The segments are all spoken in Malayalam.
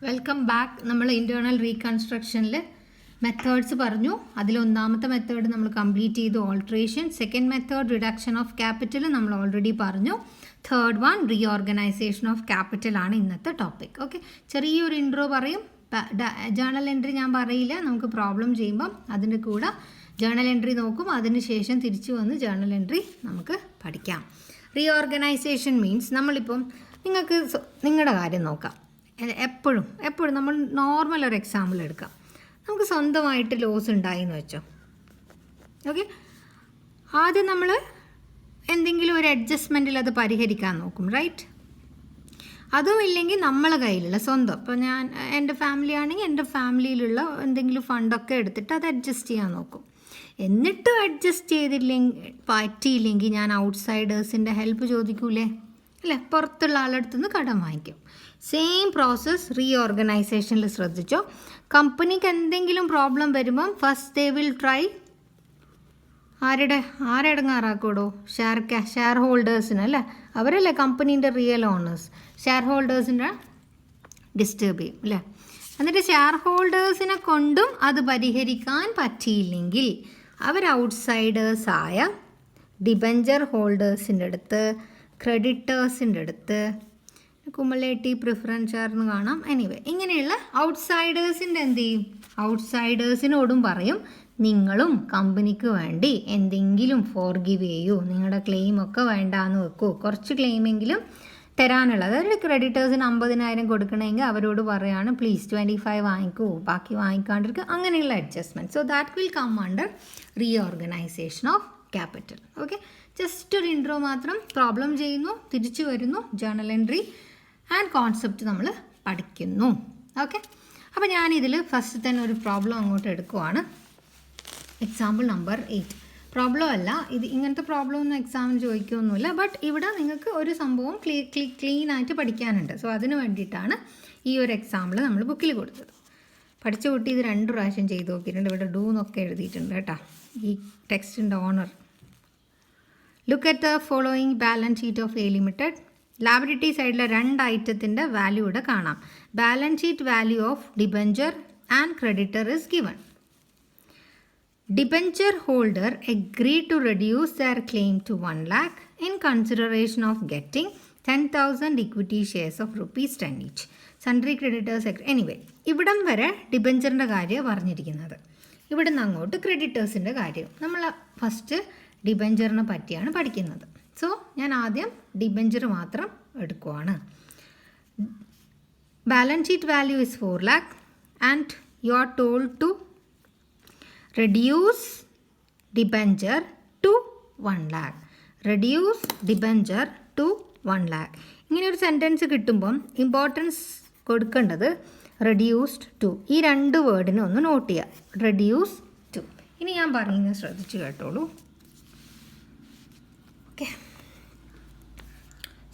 Welcome back. നമ്മൾ ഇൻറ്റേർണൽ റീകൺസ്ട്രക്ഷനിൽ മെത്തേഡ്സ് പറഞ്ഞു. അതിലൊന്നാമത്തെ മെത്തേഡ് നമ്മൾ കംപ്ലീറ്റ് ചെയ്തു, alteration. Second method reduction of capital നമ്മൾ ഓൾറെഡി പറഞ്ഞു. Third one reorganisation of capital ആണ് ഇന്നത്തെ ടോപ്പിക്. ഓക്കെ, ചെറിയൊരു ഇൻട്രോ പറയും. ജേണൽ എൻട്രി ഞാൻ പറയില്ല, നമുക്ക് പ്രോബ്ലം ചെയ്യുമ്പം അതിൻ്റെ കൂടെ ജേണൽ എൻട്രി നോക്കും. അതിനുശേഷം തിരിച്ചു വന്ന് ജേണൽ എൻട്രി നമുക്ക് പഠിക്കാം. റീഓർഗനൈസേഷൻ മീൻസ് നമ്മളിപ്പം നിങ്ങൾക്ക് നിങ്ങളുടെ കാര്യം നോക്കാം. എപ്പോഴും നമ്മൾ നോർമൽ ഒരു എക്സാമ്പിൾ എടുക്കാം. നമുക്ക് സ്വന്തമായിട്ട് ലോസ് ഉണ്ടായിന്ന് വെച്ചോ. ഓക്കെ, ആദ്യം നമ്മൾ എന്തെങ്കിലും ഒരു അഡ്ജസ്റ്റ്മെൻറ്റിൽ അത് പരിഹരിക്കാൻ നോക്കും, റൈറ്റ്? അതും ഇല്ലെങ്കിൽ നമ്മളെ കയ്യിലുള്ള സ്വന്തം, ഇപ്പോൾ എൻ്റെ ഫാമിലി ആണെങ്കിൽ എൻ്റെ ഫാമിലിയിലുള്ള എന്തെങ്കിലും ഫണ്ടൊക്കെ എടുത്തിട്ട് അത് അഡ്ജസ്റ്റ് ചെയ്യാൻ നോക്കും. എന്നിട്ടും അഡ്ജസ്റ്റ് പറ്റിയില്ലെങ്കിൽ ഞാൻ ഔട്ട്സൈഡേഴ്സിൻ്റെ ഹെൽപ്പ് ചോദിക്കൂലേ, അല്ലേ? പുറത്തുള്ള ആളടുത്ത് നിന്ന് കടം വാങ്ങിക്കും. സെയിം പ്രോസസ്സ് റീഓർഗനൈസേഷനിൽ ശ്രദ്ധിച്ചോ. കമ്പനിക്ക് എന്തെങ്കിലും പ്രോബ്ലം വരുമ്പം ഫസ്റ്റ് ദേ വിൽ ട്രൈ ആരെടങ്ങാറാക്കൂടോ? ഷെയർ ഹോൾഡേഴ്സിന്, അല്ലേ? അവരല്ലേ കമ്പനീൻ്റെ റിയൽ ഓണേഴ്സ്. ഷെയർ ഹോൾഡേഴ്സിൻ്റെ ഡിസ്റ്റർബ് ചെയ്യും, അല്ലേ? എന്നിട്ട് ഷെയർ ഹോൾഡേഴ്സിനെ കൊണ്ടും അത് പരിഹരിക്കാൻ പറ്റിയില്ലെങ്കിൽ അവർ ഔട്ട്സൈഡേഴ്സായ ഡിബഞ്ചർ ഹോൾഡേഴ്സിൻ്റെ അടുത്ത്, ക്രെഡിറ്റേഴ്സിൻ്റെ അടുത്ത്, കുമുലേറ്റീവ് പ്രിഫറൻസ് ഷെയർ എന്ന് കാണാം. എനിവേ, ഇങ്ങനെയുള്ള ഔട്ട്സൈഡേഴ്സിൻ്റെ എന്ത് ചെയ്യും? ഔട്ട്സൈഡേഴ്സിനോടും പറയും, നിങ്ങളും കമ്പനിക്ക് വേണ്ടി എന്തെങ്കിലും ഫോർഗിവ് ചെയ്യൂ, നിങ്ങളുടെ ക്ലെയിമൊക്കെ വേണ്ടാന്ന് വെക്കൂ, കുറച്ച് ക്ലെയിമെങ്കിലും തരാനുള്ളത്. അതായത് ക്രെഡിറ്റേഴ്സിന് 50,000 കൊടുക്കണമെങ്കിൽ അവരോട് പറയാണ് പ്ലീസ് 25 വാങ്ങിക്കൂ, ബാക്കി വാങ്ങിക്കാണ്ടിരിക്കുക. അങ്ങനെയുള്ള adjustment. So that will come under reorganisation of capital. Okay, just ഒരു ഇൻട്രോ മാത്രം. പ്രോബ്ലം ചെയ്യുന്നു, തിരിച്ചു വരുന്നു, ജേണൽ എൻട്രി ആൻഡ് കോൺസെപ്റ്റ് നമ്മൾ പഠിക്കുന്നു. ഓക്കെ, അപ്പോൾ ഞാനിതിൽ ഫസ്റ്റ് തന്നെ ഒരു പ്രോബ്ലം അങ്ങോട്ട് എടുക്കുവാണ്. Example number 8. പ്രോബ്ലം അല്ല ഇത്, ഇങ്ങനത്തെ പ്രോബ്ലം ഒന്നും എക്സാമിന് ചോദിക്കുകയൊന്നുമില്ല. ബട്ട് ഇവിടെ നിങ്ങൾക്ക് ഒരു സംഭവം ക്ലീൻ ആയിട്ട് പഠിക്കാനുണ്ട്. സോ അതിന് വേണ്ടിയിട്ടാണ് ഈ ഒരു എക്സാമ്പിൾ നമ്മൾ ബുക്കിൽ കൊടുത്തത്. പഠിച്ച കുട്ടി ഇത് 2 പ്രാവശ്യം ചെയ്ത് നോക്കിയിട്ടുണ്ട്. ഇവിടെ ഡൂ എന്നൊക്കെ എഴുതിയിട്ടുണ്ട് കേട്ടോ, ഈ ടെക്സ്റ്റിൻ്റെ owner. Look at the following balance sheet of a limited. Liability സൈഡിലെ 2 ഐറ്റത്തിൻ്റെ വാല്യൂ ഇവിടെ കാണാം. Balance sheet value of debenture and creditor is given. Debenture holder agreed to reduce their claim to 1 lakh in consideration of getting 10,000 equity shares of ₹10 each. Sundry creditors. Anyway, ഇവിടം വരെ ഡിബഞ്ചറിൻ്റെ കാര്യം പറഞ്ഞിരിക്കുന്നത്. ഇവിടെ നിന്ന് അങ്ങോട്ട് ക്രെഡിറ്റേഴ്സിൻ്റെ കാര്യം. നമ്മൾ ഫസ്റ്റ് ഡിബഞ്ചറിനെ പറ്റിയാണ് പഠിക്കുന്നത്. സോ ഞാൻ ആദ്യം ഡിബഞ്ചർ മാത്രം എടുക്കുവാണ്. Balance sheet value is 4 lakh and you are told to reduce debenture to 1 lakh. reduce debenture to 1 lakh. ഇങ്ങനെ ഒരു സെൻറ്റൻസ് കിട്ടുമ്പം ഇമ്പോർട്ടൻസ് കൊടുക്കേണ്ടത് reduced to. ഈ 2 വേർഡിനെ ഒന്ന് നോട്ട് ചെയ്യുക, reduce to. ഇനി ഞാൻ പറയുന്നത് ശ്രദ്ധിച്ച് കേട്ടോളൂ. ഓക്കെ,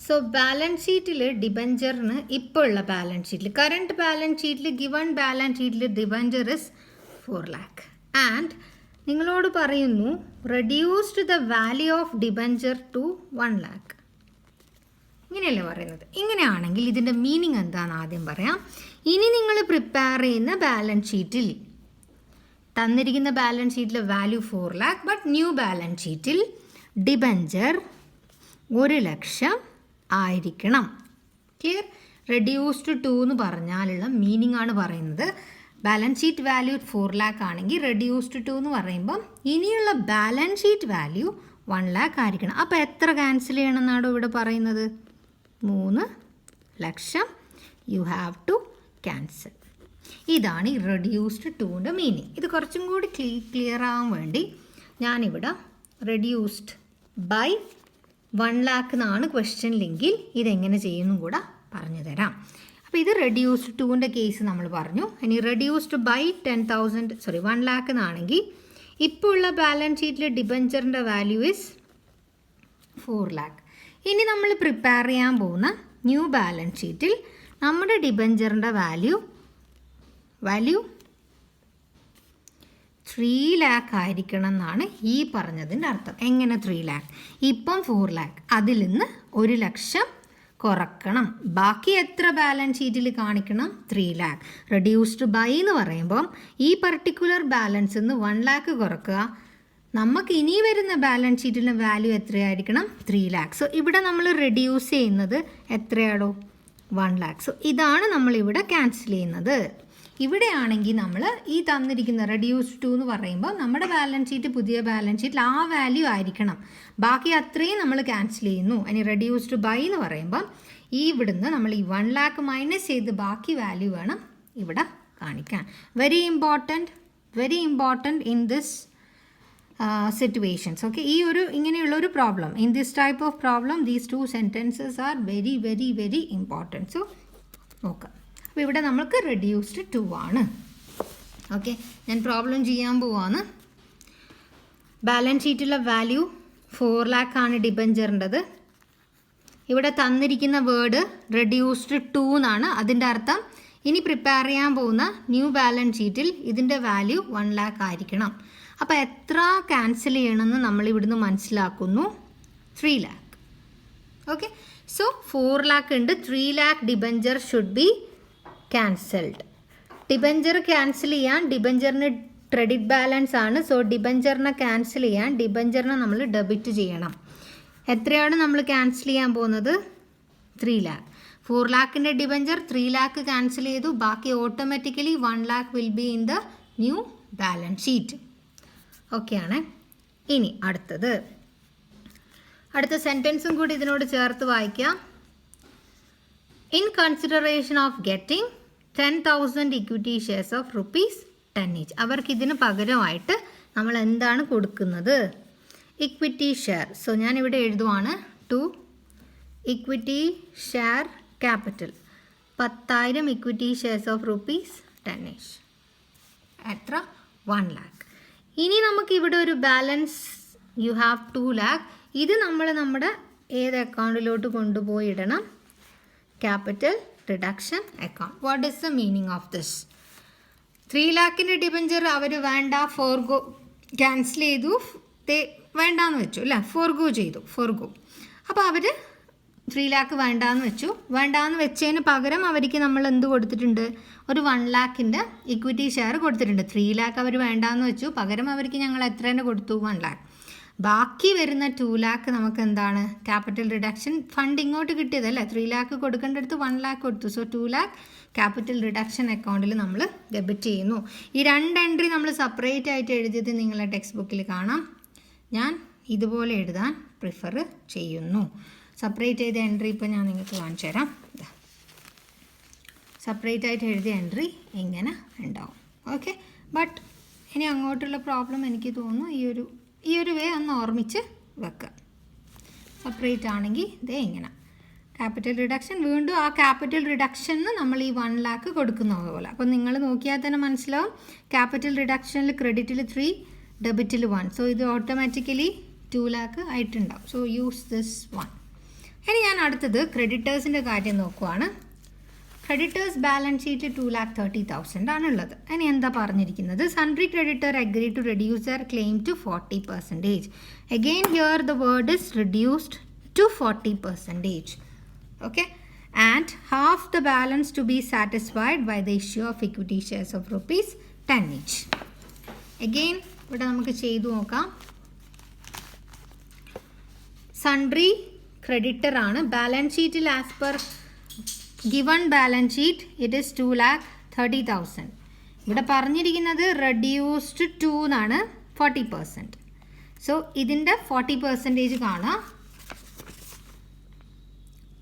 സോ ബാലൻസ് ഷീറ്റിൽ ഡിബഞ്ചറിന് ഇപ്പോൾ ഉള്ള ബാലൻസ് ഷീറ്റിൽ, കറണ്ട് ബാലൻസ് ഷീറ്റിൽ, ഗിവൺ ബാലൻസ് ഷീറ്റിൽ ഡിബഞ്ചർ ഇസ് 4 lakh. ആൻഡ് നിങ്ങളോട് പറയുന്നു reduced the value of debenture to 1 lakh. ഇങ്ങനെയല്ലേ പറയുന്നത്? ഇങ്ങനെയാണെങ്കിൽ ഇതിൻ്റെ മീനിങ് എന്താണെന്ന് ആദ്യം പറയാം. ഇനി നിങ്ങൾ പ്രിപ്പയർ ചെയ്യുന്ന ബാലൻസ് ഷീറ്റിൽ തന്നിരിക്കുന്ന ബാലൻസ് ഷീറ്റിലെ value 4 lakh, but new balance ഷീറ്റിൽ ഡിബഞ്ചർ 1 ലക്ഷം ആയിരിക്കണം. ക്ലിയർ? റെഡ്യൂസ്ഡ് ടു എന്ന് പറഞ്ഞാലുള്ള മീനിങ് ആണ് പറയുന്നത്. ബാലൻസ് ഷീറ്റ് വാല്യൂ 4 lakh ആണെങ്കിൽ റെഡ്യൂസ്ഡ് ടു എന്ന് പറയുമ്പം ഇനിയുള്ള ബാലൻസ് ഷീറ്റ് വാല്യൂ 1 lakh ആയിരിക്കണം. അപ്പോൾ എത്ര ക്യാൻസൽ ചെയ്യണമെന്നാണോ ഇവിടെ പറയുന്നത്? 3 ലക്ഷം യു ഹാവ് ടു ക്യാൻസൽ. ഇതാണ് ഈ റെഡ്യൂസ്ഡ് ടുവിൻ്റെ മീനിങ്. ഇത് കുറച്ചും കൂടി ക്ലിയർ ആവാൻ വേണ്ടി ഞാനിവിടെ റെഡ്യൂസ്ഡ് ബൈ 1 lakh എന്നാണ് ക്വസ്റ്റ്യനിലെങ്കിൽ ഇതെങ്ങനെ ചെയ്യുമെന്നും കൂടെ പറഞ്ഞു തരാം. അപ്പോൾ ഇത് റെഡ്യൂസ്ഡ് ടുവിൻ്റെ കേസ് നമ്മൾ പറഞ്ഞു. ഇനി റെഡ്യൂസ്ഡ് ബൈ 1 lakh എന്നാണെങ്കിൽ ഇപ്പോൾ ഉള്ള ബാലൻസ് ഷീറ്റിൽ ഡിബഞ്ചറിൻ്റെ വാല്യൂ ഇസ് 4 lakh. ഇനി നമ്മൾ പ്രിപ്പയർ ചെയ്യാൻ പോകുന്ന ന്യൂ ബാലൻസ് ഷീറ്റിൽ നമ്മുടെ ഡിബഞ്ചറിൻ്റെ വാല്യൂ 3 lakh ആയിരിക്കണം എന്നാണ് ഈ പറഞ്ഞതിൻ്റെ അർത്ഥം. എങ്ങനെ 3 lakh? ഇപ്പം 4 lakh, അതിൽ നിന്ന് 1 ലക്ഷം കുറക്കണം. ബാക്കി എത്ര ബാലൻസ് ഷീറ്റിൽ കാണിക്കണം? 3 lakh. റെഡ്യൂസ്ഡ് ബൈ എന്ന് പറയുമ്പം ഈ പർട്ടിക്കുലർ ബാലൻസ് നിന്ന് 1 lakh കുറക്കുക. നമുക്ക് ഇനി വരുന്ന ബാലൻസ് ഷീറ്റിൻ്റെ വാല്യൂ എത്രയായിരിക്കണം? 3 lakh. സോ ഇവിടെ നമ്മൾ റെഡ്യൂസ് ചെയ്യുന്നത് എത്രയാണോ? 1 lakh. സോ ഇതാണ് നമ്മളിവിടെ ക്യാൻസൽ ചെയ്യുന്നത്. ഇവിടെയാണെങ്കിൽ നമ്മൾ ഈ തന്നിരിക്കുന്ന റെഡ്യൂസ് ടു എന്ന് പറയുമ്പോൾ നമ്മുടെ ബാലൻസ് ഷീറ്റ് പുതിയ ബാലൻസ് ഷീറ്റിൽ ആ വാല്യൂ ആയിരിക്കണം. ബാക്കി അത്രയും നമ്മൾ ക്യാൻസൽ ചെയ്യുന്നു. ഇനി റെഡ്യൂസ്ഡ് ബൈ എന്ന് പറയുമ്പം ഈ ഇവിടുന്ന് നമ്മൾ ഈ 1 lakh മൈനസ് ചെയ്ത് ബാക്കി വാല്യൂ വേണം ഇവിടെ കാണിക്കാൻ. Very important in this situations. Okay, ഈ ഒരു ഇങ്ങനെയുള്ളൊരു problem, in this type of problem these 2 sentences are very very very important. So നോക്കാം. അപ്പോൾ ഇവിടെ നമുക്ക് റെഡ്യൂസ്ഡ് 2 ആണ്. ഓക്കെ, ഞാൻ പ്രോബ്ലം ചെയ്യാൻ പോവാണ്. ബാലൻസ് ഷീറ്റിലെ വാല്യൂ 4 lakh ആണ് ഡിബഞ്ചറിൻ്റെത്. ഇവിടെ തന്നിരിക്കുന്ന വേർഡ് റെഡ്യൂസ്ഡ് 2 എന്നാണ്. അതിൻ്റെ അർത്ഥം ഇനി പ്രിപ്പയർ ചെയ്യാൻ പോകുന്ന ന്യൂ ബാലൻസ് ഷീറ്റിൽ ഇതിൻ്റെ വാല്യൂ 1 lakh ആയിരിക്കണം. അപ്പോൾ എത്ര ക്യാൻസൽ ചെയ്യണമെന്ന് നമ്മൾ ഇവിടുന്ന് മനസ്സിലാക്കുന്നു? 3 lakh. ഓക്കെ, സോ 4 lakh ഉണ്ട്. 3 lakh debenture should be cancelled. Debenture cancel ചെയ്യാൻ ഡിബഞ്ചറിന് ക്രെഡിറ്റ് ബാലൻസ് ആണ്. സോ ഡിബഞ്ചറിനെ ക്യാൻസൽ ചെയ്യാൻ ഡിബഞ്ചറിനെ നമ്മൾ ഡെബിറ്റ് ചെയ്യണം. എത്രയാണ് നമ്മൾ ക്യാൻസൽ ചെയ്യാൻ പോകുന്നത്? 3 lakh. 4 lakhൻ്റെ ഡിബഞ്ചർ 3 lakh ക്യാൻസൽ ചെയ്തു. ബാക്കി automatically 1 lakh will be in the new balance sheet. ഓക്കെയാണ്. ഇനി അടുത്ത സെൻറ്റൻസും കൂടി ഇതിനോട് ചേർത്ത് വായിക്കാം. In consideration of getting 10,000 equity shares of ₹10 each. അവർക്ക് ഇതിന് പകരമായിട്ട് നമ്മൾ എന്താണ് കൊടുക്കുന്നത്? Equity share. സോ ഞാനിവിടെ എഴുതുവാണ് to equity share capital 10,000 equity shares of ₹10 each. എത്ര? 1 lakh. ഇനി നമുക്കിവിടെ ഒരു ബാലൻസ് യു ഹാവ് 2 lakh. ഇത് നമ്മൾ നമ്മുടെ ഏത് അക്കൗണ്ടിലോട്ട് കൊണ്ടുപോയി ഇടണം? Capital reduction account. What is the meaning of this? 3 lakhൻ്റെ ഡിബഞ്ചർ അവർ വേണ്ട, ഫോർഗോ, ക്യാൻസൽ ചെയ്തു, വേണ്ടാന്ന് വെച്ചു അല്ലേ, ഫോർഗോ ചെയ്തു. അപ്പോൾ അവർ 3 lakh വേണ്ടാന്ന് വെച്ചതിന് പകരം അവർക്ക് നമ്മൾ എന്ത് കൊടുത്തിട്ടുണ്ട്? ഒരു 1 lakhൻ്റെ ഇക്വിറ്റി ഷെയർ കൊടുത്തിട്ടുണ്ട്. 3 lakh അവർ വേണ്ടാന്ന് വെച്ചു, പകരം അവർക്ക് ഞങ്ങൾ എത്രേനെ കൊടുത്തു? 1 lakh. ബാക്കി വരുന്ന 2 lakh നമുക്ക് എന്താണ്? ക്യാപിറ്റൽ റിഡക്ഷൻ ഫണ്ട് ഇങ്ങോട്ട് കിട്ടിയതല്ലേ. 3 lakh കൊടുക്കേണ്ടടുത്ത് 1 lakh കൊടുത്തു. സോ 2 lakh ക്യാപിറ്റൽ റിഡക്ഷൻ അക്കൗണ്ടിൽ നമ്മൾ ഡെബിറ്റ് ചെയ്യുന്നു. ഈ 2 എൻട്രി നമ്മൾ സെപ്പറേറ്റ് ആയിട്ട് എഴുതിയത് നിങ്ങളുടെ ടെക്സ്റ്റ് ബുക്കിൽ കാണാം. ഞാൻ ഇതുപോലെ എഴുതാൻ പ്രിഫർ ചെയ്യുന്നു. സെപ്പറേറ്റ് ചെയ്ത എൻട്രി ഇപ്പോൾ ഞാൻ നിങ്ങൾക്ക് കാണിച്ചു തരാം. സെപ്പറേറ്റ് ആയിട്ട് എഴുതിയ എൻട്രി ഇങ്ങനെ ഉണ്ടാവും. ഓക്കെ, ബട്ട് ഇനി അങ്ങോട്ടുള്ള പ്രോബ്ലം എനിക്ക് തോന്നുന്നു ഈ ഒരു വേ ഒന്ന് ഓർമ്മിച്ച് വെക്കുക. സെപ്പറേറ്റ് ആണെങ്കിൽ ഇതേ ഇങ്ങനെ ക്യാപിറ്റൽ റിഡക്ഷൻ, വീണ്ടും ആ ക്യാപിറ്റൽ റിഡക്ഷന് നമ്മൾ ഈ 1 lakh കൊടുക്കുന്ന പോലെ. അപ്പോൾ നിങ്ങൾ നോക്കിയാൽ തന്നെ മനസ്സിലാവും, ക്യാപിറ്റൽ റിഡക്ഷനിൽ ക്രെഡിറ്റിൽ 3, ഡെബിറ്റിൽ 1. സോ ഇത് ഓട്ടോമാറ്റിക്കലി 2 lakh ആയിട്ടുണ്ടാവും. So use this 1. ഇനി ഞാൻ അടുത്തത് ക്രെഡിറ്റേഴ്സിൻ്റെ കാര്യം നോക്കുവാണ്. ക്രെഡിറ്റേഴ്സ് ബാലൻസ് ഷീറ്റിൽ 2,30,000 ആണുള്ളത്. ഇനി എന്താ പറഞ്ഞിരിക്കുന്നത്? Sundry creditor agree to reduce their claim to 40%. Again here the word is reduced to 40%. Okay, and half the balance to be satisfied by the issue of equity shares of ₹10 each. Again ഇവിടെ നമുക്ക് ചെയ്തു നോക്കാം. സൺട്രി ക്രെഡിറ്റർ ആണ്. ബാലൻസ് ഷീറ്റിൽ as per given balance sheet it is 2,30,000. ഇവിടെ പറഞ്ഞിരിക്കുന്നത് റെഡ്യൂസ്ഡ് ടു എന്നാണ് 40%. സോ ഇതിൻ്റെ 40% കാണാം.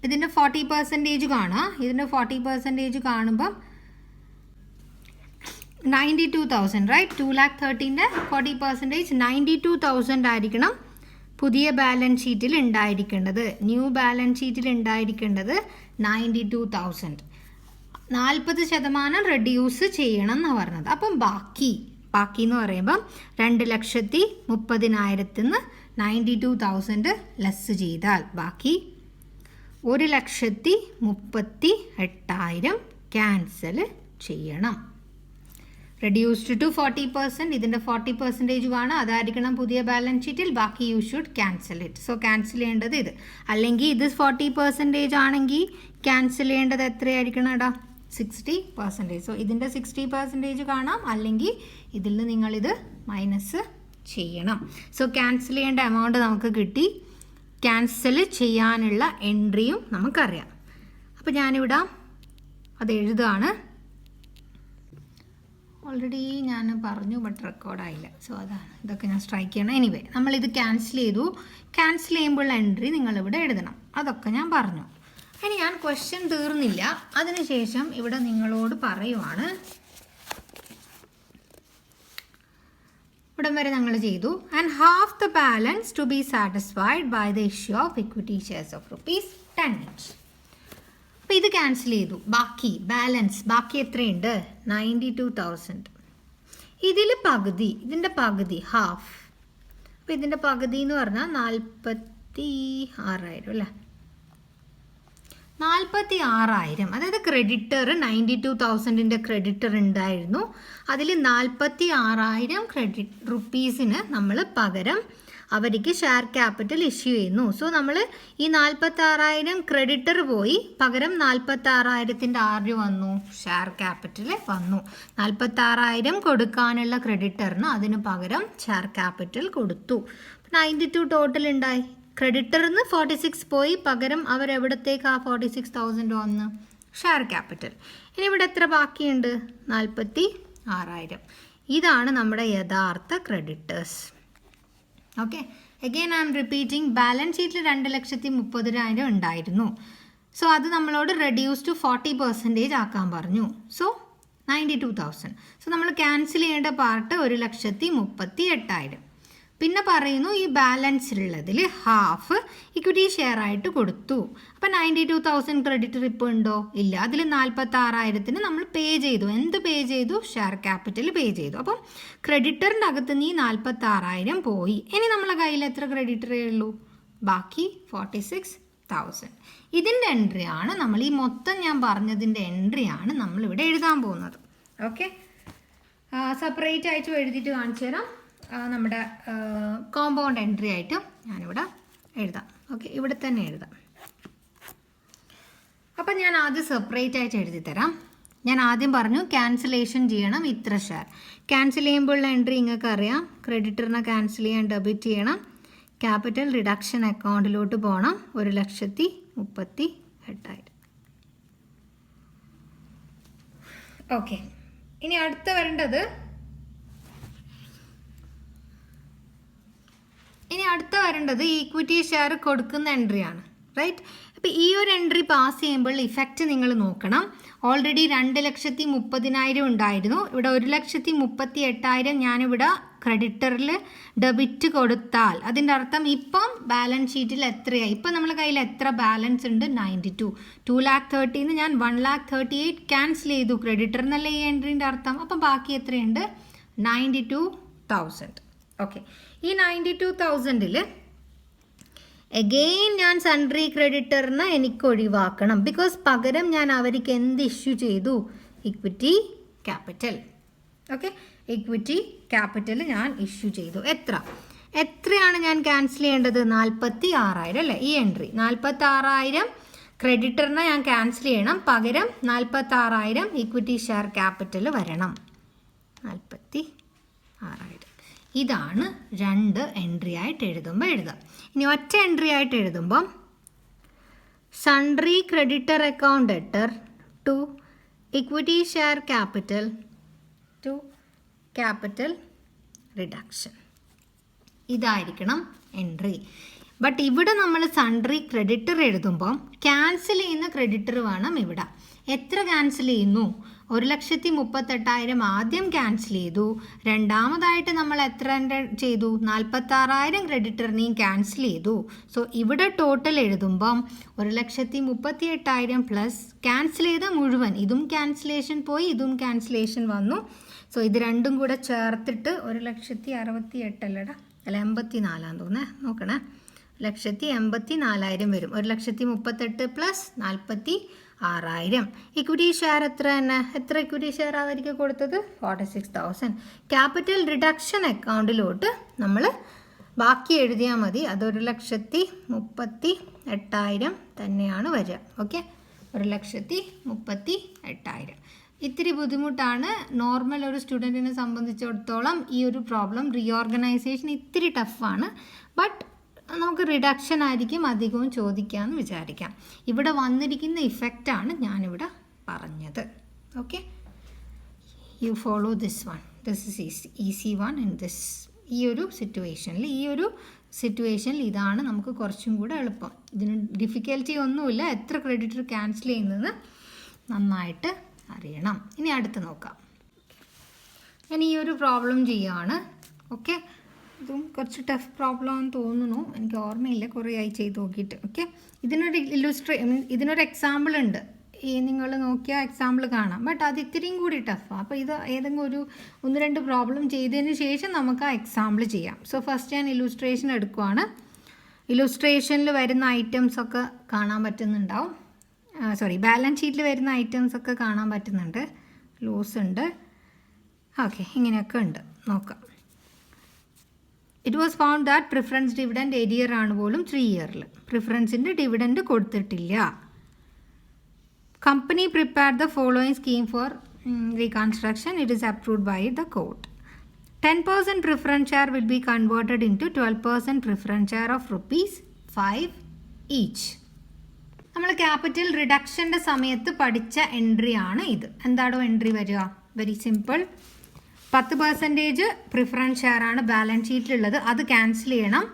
ഇതിൻ്റെ 40% കാണുമ്പം 92,000 റൈറ്റ്. 2,30,000ൻ്റെ 40% 92,000 ആയിരിക്കണം പുതിയ ബാലൻസ് ഷീറ്റിൽ ഉണ്ടായിരിക്കേണ്ടത്. ന്യൂ ബാലൻസ് ഷീറ്റിൽ ഉണ്ടായിരിക്കേണ്ടത് 92,000. 40% റെഡ്യൂസ് ചെയ്യണം എന്നാണ് പറഞ്ഞത്. അപ്പം ബാക്കി എന്ന് പറയുമ്പം 2,30,000 92,000 ലെസ് ചെയ്താൽ ബാക്കി 1,38,000 ക്യാൻസൽ ചെയ്യണം. Reduced to 40%. ഇതിൻ്റെ 40% ആണ്, അതായിരിക്കണം പുതിയ ബാലൻസ് ഷീറ്റിൽ. ബാക്കി you should cancel it. So cancel ചെയ്യേണ്ടത് ഇത്. അല്ലെങ്കിൽ ഇത് 40% ആണെങ്കിൽ ക്യാൻസൽ ചെയ്യേണ്ടത് എത്രയായിരിക്കണം എടാ? 60%. സോ ഇതിൻ്റെ 60% കാണാം, അല്ലെങ്കിൽ ഇതിൽ നിന്ന് നിങ്ങളിത് മൈനസ് ചെയ്യണം. സോ ക്യാൻസൽ ചെയ്യേണ്ട എമൗണ്ട് നമുക്ക് കിട്ടി. ക്യാൻസൽ ചെയ്യാനുള്ള എൻട്രിയും നമുക്കറിയാം. അപ്പോൾ ഞാനിവിടെ അത് എഴുതുകയാണ്. ഓൾറെഡി ഞാൻ പറഞ്ഞു, ബട്ട് റെക്കോർഡായില്ല. സോ അതാണ്, ഇതൊക്കെ ഞാൻ സ്ട്രൈക്ക് ചെയ്യണം. എനിവേ നമ്മളിത് ക്യാൻസൽ ചെയ്തു. ക്യാൻസൽ ചെയ്യുമ്പോഴുള്ള എൻട്രി നിങ്ങളിവിടെ എഴുതണം. അതൊക്കെ ഞാൻ പറഞ്ഞു. ഇനി ഞാൻ ക്വസ്റ്റ്യൻ തീർന്നില്ല. അതിനുശേഷം ഇവിടെ നിങ്ങളോട് പറയുവാണ്, ഇവിടം വരെ ഞങ്ങൾ ചെയ്തു. And half the balance to be satisfied by the issue of equity shares of ₹10 each. അപ്പോൾ ഇത് ക്യാൻസൽ ചെയ്തു. ബാക്കി ബാലൻസ് ബാക്കി എത്രയുണ്ട്? 92,000. ഇതിൽ പകുതി, ഇതിൻ്റെ പകുതി ഹാഫ്. അപ്പോൾ ഇതിൻ്റെ പകുതി എന്ന് പറഞ്ഞാൽ 46,000 അല്ലേ? 46,000. അതായത് ക്രെഡിറ്റർ 92,000ൻ്റെ ക്രെഡിറ്റർ ഉണ്ടായിരുന്നു. അതിൽ 46,000 റുപ്പീസിന് നമ്മൾ പകരം അവർക്ക് ഷെയർ ക്യാപിറ്റൽ ഇഷ്യൂ ചെയ്യുന്നു. സോ നമ്മൾ ഈ 46,000 ക്രെഡിറ്റർ പോയി, പകരം 46,000ൻ്റെ ആര് വന്നു? ഷെയർ ക്യാപിറ്റൽ വന്നു. 46,000 കൊടുക്കാനുള്ള ക്രെഡിറ്ററിന് അതിന് പകരം ഷെയർ ക്യാപിറ്റൽ കൊടുത്തു. 92 ടോട്ടൽ ഉണ്ടായി. ക്രെഡിറ്ററിന്ന് 46 പോയി, പകരം അവരെവിടത്തേക്ക് ആ 46,000 വന്ന്? Share capital. ഇനി ഇവിടെ എത്ര ബാക്കിയുണ്ട്? 46,000. ഇതാണ് നമ്മുടെ യഥാർത്ഥ creditors. Okay, again I M repeating. Balance ഷീറ്റിൽ 2,30,000 ഉണ്ടായിരുന്നു. സോ അത് നമ്മളോട് റെഡ്യൂസ് ടു 40% ആക്കാൻ പറഞ്ഞു. സോ 92,000. സോ നമ്മൾ ക്യാൻസൽ ചെയ്യേണ്ട പാർട്ട് 1,38,000. പിന്നെ പറയുന്നു ഈ ബാലൻസിലുള്ളതിൽ ഹാഫ് ഇക്വിറ്റി ഷെയർ ആയിട്ട് കൊടുത്തു. അപ്പം 92,000 ക്രെഡിറ്റർ ഇപ്പോൾ ഉണ്ടോ? ഇല്ല. അതിൽ 46,000 നമ്മൾ പേ ചെയ്തു. എന്ത് പേ ചെയ്തു? ഷെയർ ക്യാപിറ്റൽ പേ ചെയ്തു. അപ്പം ക്രെഡിറ്ററിൻ്റെ അകത്ത് നിന്ന് ഈ 46,000 പോയി. ഇനി നമ്മളെ കയ്യിൽ എത്ര ക്രെഡിറ്ററേ ഉള്ളൂ? ബാക്കി 46,000. ഇതിൻ്റെ എൻട്രിയാണ് നമ്മൾ, ഈ മൊത്തം ഞാൻ പറഞ്ഞതിൻ്റെ എൻട്രിയാണ് നമ്മളിവിടെ എഴുതാൻ പോകുന്നത്. ഓക്കെ, സെപ്പറേറ്റ് ആയിട്ട് എഴുതിയിട്ട് കാണിച്ചു തരാം. നമ്മുടെ കോമ്പൗണ്ട് എൻട്രി ആയിട്ട് ഞാനിവിടെ എഴുതാം. ഓക്കെ, ഇവിടെ തന്നെ എഴുതാം. അപ്പം ഞാൻ ആദ്യം സെപ്പറേറ്റ് ആയിട്ട് എഴുതി തരാം. ഞാൻ ആദ്യം പറഞ്ഞു ക്യാൻസലേഷൻ ചെയ്യണം ഇത്ര ഷെയർ. ക്യാൻസൽ ചെയ്യുമ്പോഴുള്ള എൻട്രി നിങ്ങൾക്ക് അറിയാം. ക്രെഡിറ്ററിനെ ക്യാൻസൽ ചെയ്യാൻ ഡെബിറ്റ് ചെയ്യണം. ക്യാപിറ്റൽ റിഡക്ഷൻ അക്കൗണ്ടിലോട്ട് പോകണം. 1,38,000. ഓക്കെ, ഇനി അടുത്ത വരേണ്ടത് ഈക്വിറ്റി ഷെയർ കൊടുക്കുന്ന എൻട്രിയാണ്. റൈറ്റ്? അപ്പോൾ ഈ ഒരു എൻട്രി പാസ് ചെയ്യുമ്പോൾ ഇഫക്റ്റ് നിങ്ങൾ നോക്കണം. ഓൾറെഡി 2,30,000 ഉണ്ടായിരുന്നു. ഇവിടെ 1,38,000 ഞാനിവിടെ ക്രെഡിറ്ററിൽ ഡെബിറ്റ് കൊടുത്താൽ അതിൻ്റെ അർത്ഥം ഇപ്പം ബാലൻസ് ഷീറ്റിൽ എത്രയായി? ഇപ്പം നമ്മുടെ കയ്യിൽ എത്ര ബാലൻസ് ഉണ്ട്? 92. 2,30,000 ഞാൻ 1,38,000 ക്യാൻസൽ ചെയ്തു. ക്രെഡിറ്റർ എന്നല്ല ഈ എൻട്രീൻ്റെ അർത്ഥം. അപ്പം ബാക്കി എത്രയുണ്ട്? 92,000. ഓക്കെ, ഈ 92,000ൽ എഗെയിൻ ഞാൻ സൺട്രി ക്രെഡിറ്ററിന് എനിക്ക് ഒഴിവാക്കണം. ബിക്കോസ് പകരം ഞാൻ അവർക്ക് എന്ത് ഇഷ്യൂ ചെയ്തു? Equity capital. Okay, equity capital ഞാൻ ഇഷ്യൂ ചെയ്തു. എത്രയാണ് ഞാൻ ക്യാൻസൽ ചെയ്യേണ്ടത്? 46,000 അല്ലേ? ഈ എൻട്രി 46,000 ക്രെഡിറ്ററിനെ ഞാൻ ക്യാൻസൽ ചെയ്യണം. പകരം 46,000 ഇക്വിറ്റി ഷെയർ ക്യാപിറ്റൽ വരണം. 46,000. ഇതാണ് 2 എൻട്രി ആയിട്ട് എഴുതുമ്പോൾ എഴുതാം. ഇനി ഒറ്റ എൻട്രി ആയിട്ട് എഴുതുമ്പം sundry creditor account debtor to equity share capital to capital reduction. ഇതായിരിക്കണം എൻട്രി. ബട്ട് ഇവിടെ നമ്മൾ സൺട്രി ക്രെഡിറ്റർ എഴുതുമ്പം ക്യാൻസൽ ചെയ്യുന്ന ക്രെഡിറ്റർ വേണം ഇവിടെ. എത്ര ക്യാൻസൽ ചെയ്യുന്നു? 1,38,000 ആദ്യം ക്യാൻസൽ ചെയ്തു. രണ്ടാമതായിട്ട് നമ്മൾ എത്ര ചെയ്തു? 46,000 ക്രെഡിറ്ററിനെയും ക്യാൻസൽ ചെയ്തു. സോ ഇവിടെ ടോട്ടൽ എഴുതുമ്പം 1,38,000 പ്ലസ് ക്യാൻസൽ ചെയ്ത മുഴുവൻ, ഇതും ക്യാൻസലേഷൻ പോയി, ഇതും ക്യാൻസലേഷൻ വന്നു. സോ ഇത് രണ്ടും കൂടെ ചേർത്തിട്ട് 1,68,000 അല്ലടാ, അല്ല 84 തോന്നേ, നോക്കണേ, 1,84,000 വരും. 1,38,000 പ്ലസ് 6000. ഇക്വിറ്റി ഷെയർ എത്ര തന്നെ, എത്ര ഇക്വിറ്റി ഷെയർ അവർക്ക് കൊടുത്തത്? 46,000. ക്യാപിറ്റൽ റിഡക്ഷൻ അക്കൗണ്ടിലോട്ട് നമ്മൾ ബാക്കി എഴുതിയാൽ മതി. അത് 1,38,000 തന്നെയാണ് വരിക. ഓക്കെ, 1,38,000. ഇത്തിരി ബുദ്ധിമുട്ടാണ്. നോർമൽ ഒരു സ്റ്റുഡൻറ്റിനെ സംബന്ധിച്ചിടത്തോളം ഈ ഒരു പ്രോബ്ലം റീഓർഗനൈസേഷൻ ഇത്തിരി ടഫാണ്. ബട്ട് നമുക്ക് റിഡക്ഷൻ ആയിരിക്കും അധികവും ചോദിക്കാമെന്ന് വിചാരിക്കാം. ഇവിടെ വന്നിരിക്കുന്ന ഇഫക്റ്റാണ് ഞാനിവിടെ പറഞ്ഞത്. Okay, you follow this one. This is easy one in this. ഈ ഒരു സിറ്റുവേഷനിൽ ഇതാണ് നമുക്ക് കുറച്ചും കൂടെ എളുപ്പം. ഇതിന് ഡിഫിക്കൽറ്റി ഒന്നുമില്ല. എത്ര ക്രെഡിറ്റർ ക്യാൻസൽ ചെയ്യുന്നതെന്ന് നന്നായിട്ട് അറിയണം. ഇനി അടുത്ത് നോക്കാം. ഞാൻ ഈ ഒരു പ്രോബ്ലം ചെയ്യുകയാണ്. ഓക്കെ, ഇതും കുറച്ച് ടഫ് പ്രോബ്ലം ആണെന്ന് തോന്നുന്നു, എനിക്ക് ഓർമ്മയില്ല, കുറേ ആയി ചെയ്ത് നോക്കിയിട്ട്. ഓക്കെ, ഇതിനൊരു എക്സാമ്പിൾ ഉണ്ട്. ഈ നിങ്ങൾ നോക്കിയാൽ എക്സാമ്പിൾ കാണാം. ബട്ട് അത് ഇത്തിരിയും കൂടി ടഫാണ്. അപ്പോൾ ഇത് ഏതെങ്കിലും ഒരു 1-2 പ്രോബ്ലം ചെയ്തതിന് ശേഷം നമുക്ക് ആ എക്സാമ്പിൾ ചെയ്യാം. സോ ഫസ്റ്റ് ഞാൻ ഇല്ലുസ്ട്രേഷൻ എടുക്കുവാണ്. ഇല്ലുസ്ട്രേഷനിൽ വരുന്ന ഐറ്റംസ് ഒക്കെ കാണാൻ പറ്റുന്നുണ്ടാവും. ബാലൻസ് ഷീറ്റിൽ വരുന്ന ഐറ്റംസ് ഒക്കെ കാണാൻ പറ്റുന്നുണ്ട്. ലൂസ് ഉണ്ട്. ഓക്കെ, ഇങ്ങനെയൊക്കെ ഉണ്ട്. നോക്കാം. It was found that preference dividend arrear ആണ് പോലും 3 ഇയറിൽ പ്രിഫറൻസിൻ്റെ ഡിവിഡൻഡ് കൊടുത്തിട്ടില്ല. Company prepared the following scheme for reconstruction. It is approved by the court. 10% preference share will be converted in to 12% preference share of ₹5 each. നമ്മൾ ക്യാപിറ്റൽ റിഡക്ഷൻ്റെ സമയത്ത് പഠിച്ച എൻട്രി ആണ് ഇത്. എന്താണോ എൻട്രി വരിക? Very simple. 10% പ്രിഫറൻസ് ഷെയർ ആണ് ബാലൻസ് ഷീറ്റിലുള്ളത്. അത് ക്യാൻസൽ ചെയ്യണം.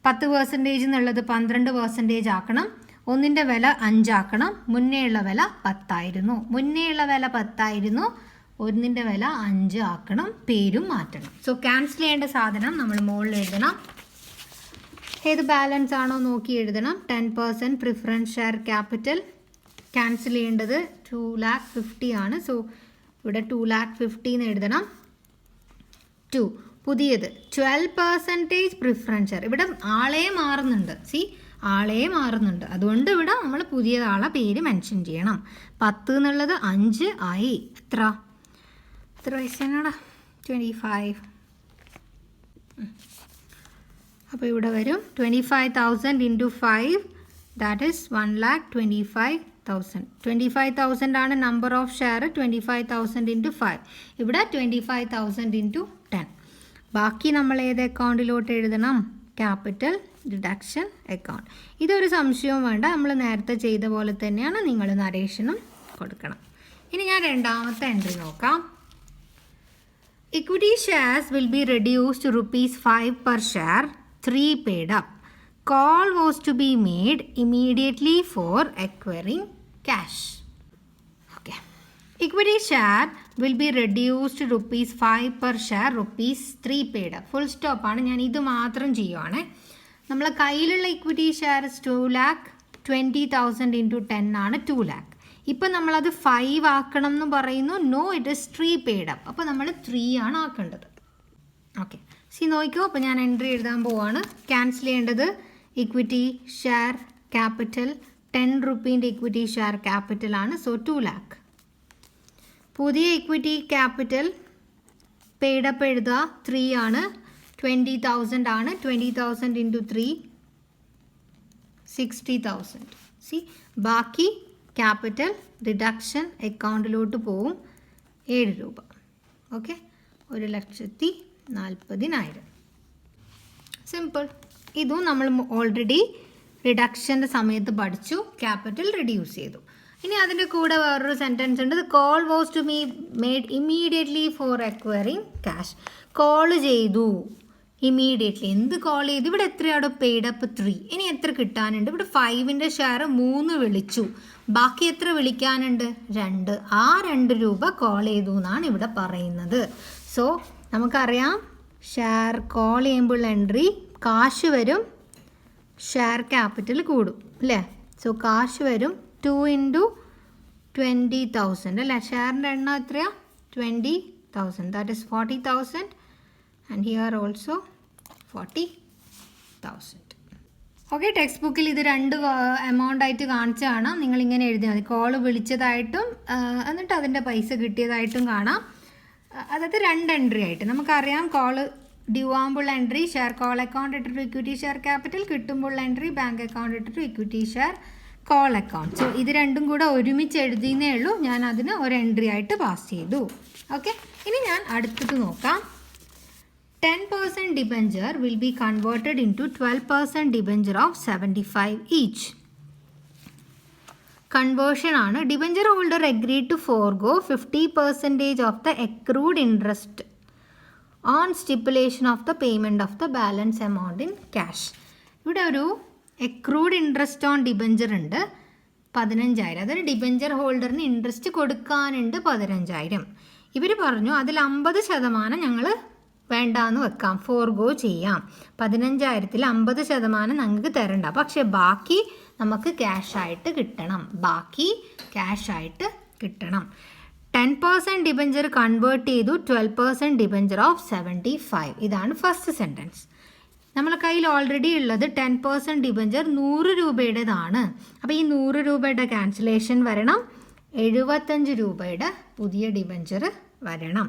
10% എന്നുള്ളത് 12% ആക്കണം. ഒന്നിൻ്റെ വില 5 ആക്കണം. മുന്നേ ഉള്ള വില 10 ആയിരുന്നു. ഒന്നിൻ്റെ വില 5 ആക്കണം. പേരും മാറ്റണം. സോ ക്യാൻസൽ ചെയ്യേണ്ട സാധനം നമ്മൾ മുകളിൽ എഴുതണം. ഏത് ബാലൻസ് ആണോ നോക്കി എഴുതണം. 10% പ്രിഫറൻസ് ഷെയർ ക്യാപിറ്റൽ ക്യാൻസൽ ചെയ്യേണ്ടത് 2,50,000 ആണ്. സോ ഇവിടെ 2,50,000 എന്ന് എഴുതണം. 2 പുതിയത് 12% പ്രിഫറൻസ് ഷെയർ. ഇവിടെ ആളെ മാറുന്നുണ്ട്. അതുകൊണ്ട് ഇവിടെ നമ്മൾ പുതിയതാളെ പേര് മെൻഷൻ ചെയ്യണം. 10 എന്നുള്ളത് 5 ആയി. എത്ര പൈസയാണടാ? 25. അപ്പോൾ ഇവിടെ വരും 25,000 × 5, ദാറ്റ് ഈസ് 1,25,000. 25,000 ആണ് നമ്പർ ഓഫ് ഷെയർ. 25,000 × 5. ഇവിടെ 25,000 × 10. ബാക്കി നമ്മൾ ഏത് അക്കൗണ്ടിലോട്ട് എഴുതണം? Capital reduction account. ഇതൊരു സംശയവും വേണ്ട, നമ്മൾ നേരത്തെ ചെയ്ത പോലെ തന്നെയാണ്. നിങ്ങൾ നരേഷനും കൊടുക്കണം. ഇനി ഞാൻ രണ്ടാമത്തെ എൻട്രി നോക്കാം. Equity shares will be reduced to ₹5 per share, 3 paid up. Call was to be made immediately for acquiring cash. Okay. Equity share will be reduced to ₹5 per share, ₹3 paid up. Full stop ആണ്. ഞാൻ ഇത് മാത്രം ചെയ്യുവാണ്. നമ്മളെ കയ്യിലുള്ള ഇക്വിറ്റി ഷെയർസ് 2,20,000 × 10 ആണ് 2 lakh. ഇപ്പം നമ്മളത് 5 ആക്കണം എന്ന് പറയുന്നു. No, it is 3 paid up. അപ്പോൾ നമ്മൾ 3 ആണ് ആക്കേണ്ടത്. ഓക്കെ, നോക്കിക്കോ. അപ്പോൾ ഞാൻ എൻട്രി എഴുതാൻ പോവാണ്. ക്യാൻസൽ ചെയ്യേണ്ടത് ഇക്വിറ്റി ഷെയർ ക്യാപിറ്റൽ 10 രൂപീൻ്റെ ഇക്വിറ്റി ഷെയർ ക്യാപിറ്റൽ ആണ്. So 2 lakh. പുതിയ ഇക്വിറ്റി ക്യാപിറ്റൽ പെയ്ഡ് അപ്പ് എഴുതുക. 3 ആണ്. 20,000 ആണ്. 20,000 × 3 60,000. ബാക്കി ക്യാപിറ്റൽ റിഡക്ഷൻ അക്കൗണ്ടിലോട്ട് പോവും 7 രൂപ. ഓക്കെ, 1,40,000. സിമ്പിൾ. ഇതും നമ്മൾ ഓൾറെഡി റിഡക്ഷൻ്റെ സമയത്ത് പഠിച്ചു. ക്യാപിറ്റൽ റിഡ്യൂസ് ചെയ്തു. ഇനി അതിൻ്റെ കൂടെ വേറൊരു സെൻറ്റൻസ് ഉണ്ട്. Call was to be made immediately for acquiring cash. Call ചെയ്തു ഇമ്മീഡിയറ്റ്ലി. എന്ത് കോൾ ചെയ്തു? ഇവിടെ എത്രയാണോ പെയ്ഡ് അപ്പ്? 3. ഇനി എത്ര കിട്ടാനുണ്ട്? ഇവിടെ 5ൻ്റെ ഷെയർ 3 വിളിച്ചു. ബാക്കി എത്ര വിളിക്കാനുണ്ട്? 2. ആ 2 രൂപ കോൾ ചെയ്തു എന്നാണ് ഇവിടെ പറയുന്നത്. സോ നമുക്കറിയാം, ഷെയർ കോൾ ചെയ്യുമ്പോൾ എൻട്രി കാശ് വരും, ഷെയർ ക്യാപിറ്റൽ കൂടും അല്ലേ? സോ കാശ് വരും 2 × 20,000 അല്ലേ? ഷെയറിൻ്റെ എണ്ണം എത്രയാണ്? 20,000. That is 40,000. And here also 40,000. Okay, text ബുക്കിൽ ഇത് രണ്ട് എമൗണ്ട് ആയിട്ട് കാണിച്ചാണ്. നിങ്ങളിങ്ങനെ എഴുതിയാൽ മതി. കോള് വിളിച്ചതായിട്ടും എന്നിട്ട് അതിൻ്റെ പൈസ കിട്ടിയതായിട്ടും കാണാം. അതായത് രണ്ട് എൻട്രി ആയിട്ട് നമുക്കറിയാം. കോള് ഡ്യൂ ആകുമ്പോൾ എൻട്രി ഷെയർ കോൾ അക്കൗണ്ട് ഇട്ടിട്ട് ഇക്വിറ്റി ഷെയർ ക്യാപിറ്റൽ, കിട്ടുമ്പോൾ എൻട്രി ബാങ്ക് അക്കൗണ്ട് ഇട്ടിട്ട് equity share call account. So ഇത് രണ്ടും കൂടെ ഒരുമിച്ച് എഴുതിയെന്നേ ഉള്ളൂ. ഞാൻ അതിന് ഒരു എൻട്രി ആയിട്ട് പാസ് ചെയ്തു. ഓക്കെ, ഇനി ഞാൻ അടുത്തത് നോക്കാം. 10% debenture will be converted into 12% debenture of 75 each. Conversion ആണ്. Debenture holder agreed to forego 50% of the accrued interest on stipulation of the payment of the balance amount in cash. ഇവിടെ ഒരു accrued interest on debenture ഉണ്ട് 15,000. അതൊരു ഡിബെഞ്ചർ ഹോൾഡറിന് ഇൻട്രസ്റ്റ് കൊടുക്കാനുണ്ട് 15,000. ഇവർ പറഞ്ഞു അതിൽ 50% ഞങ്ങൾ വേണ്ടാന്ന് വെക്കാം, ഫോർഗോ ചെയ്യാം. 15,000-ൽ 50% ഞങ്ങൾക്ക് തരണ്ട, പക്ഷെ ബാക്കി നമുക്ക് ക്യാഷായിട്ട് കിട്ടണം. 10% ഡിബെഞ്ചർ കൺവേർട്ട് ചെയ്തു 12% ഡിബെഞ്ചർ ഓഫ് 75. ഇതാണ് ഫസ്റ്റ് സെൻറ്റൻസ്. നമ്മളെ കയ്യിൽ ഓൾറെഡി ഉള്ളത് 10% ഡിബെഞ്ചർ 100 രൂപയുടേതാണ്. അപ്പോൾ ഈ 100 രൂപയുടെ ക്യാൻസലേഷൻ വരണം, 75 രൂപയുടെ പുതിയ ഡിബെഞ്ചർ വരണം.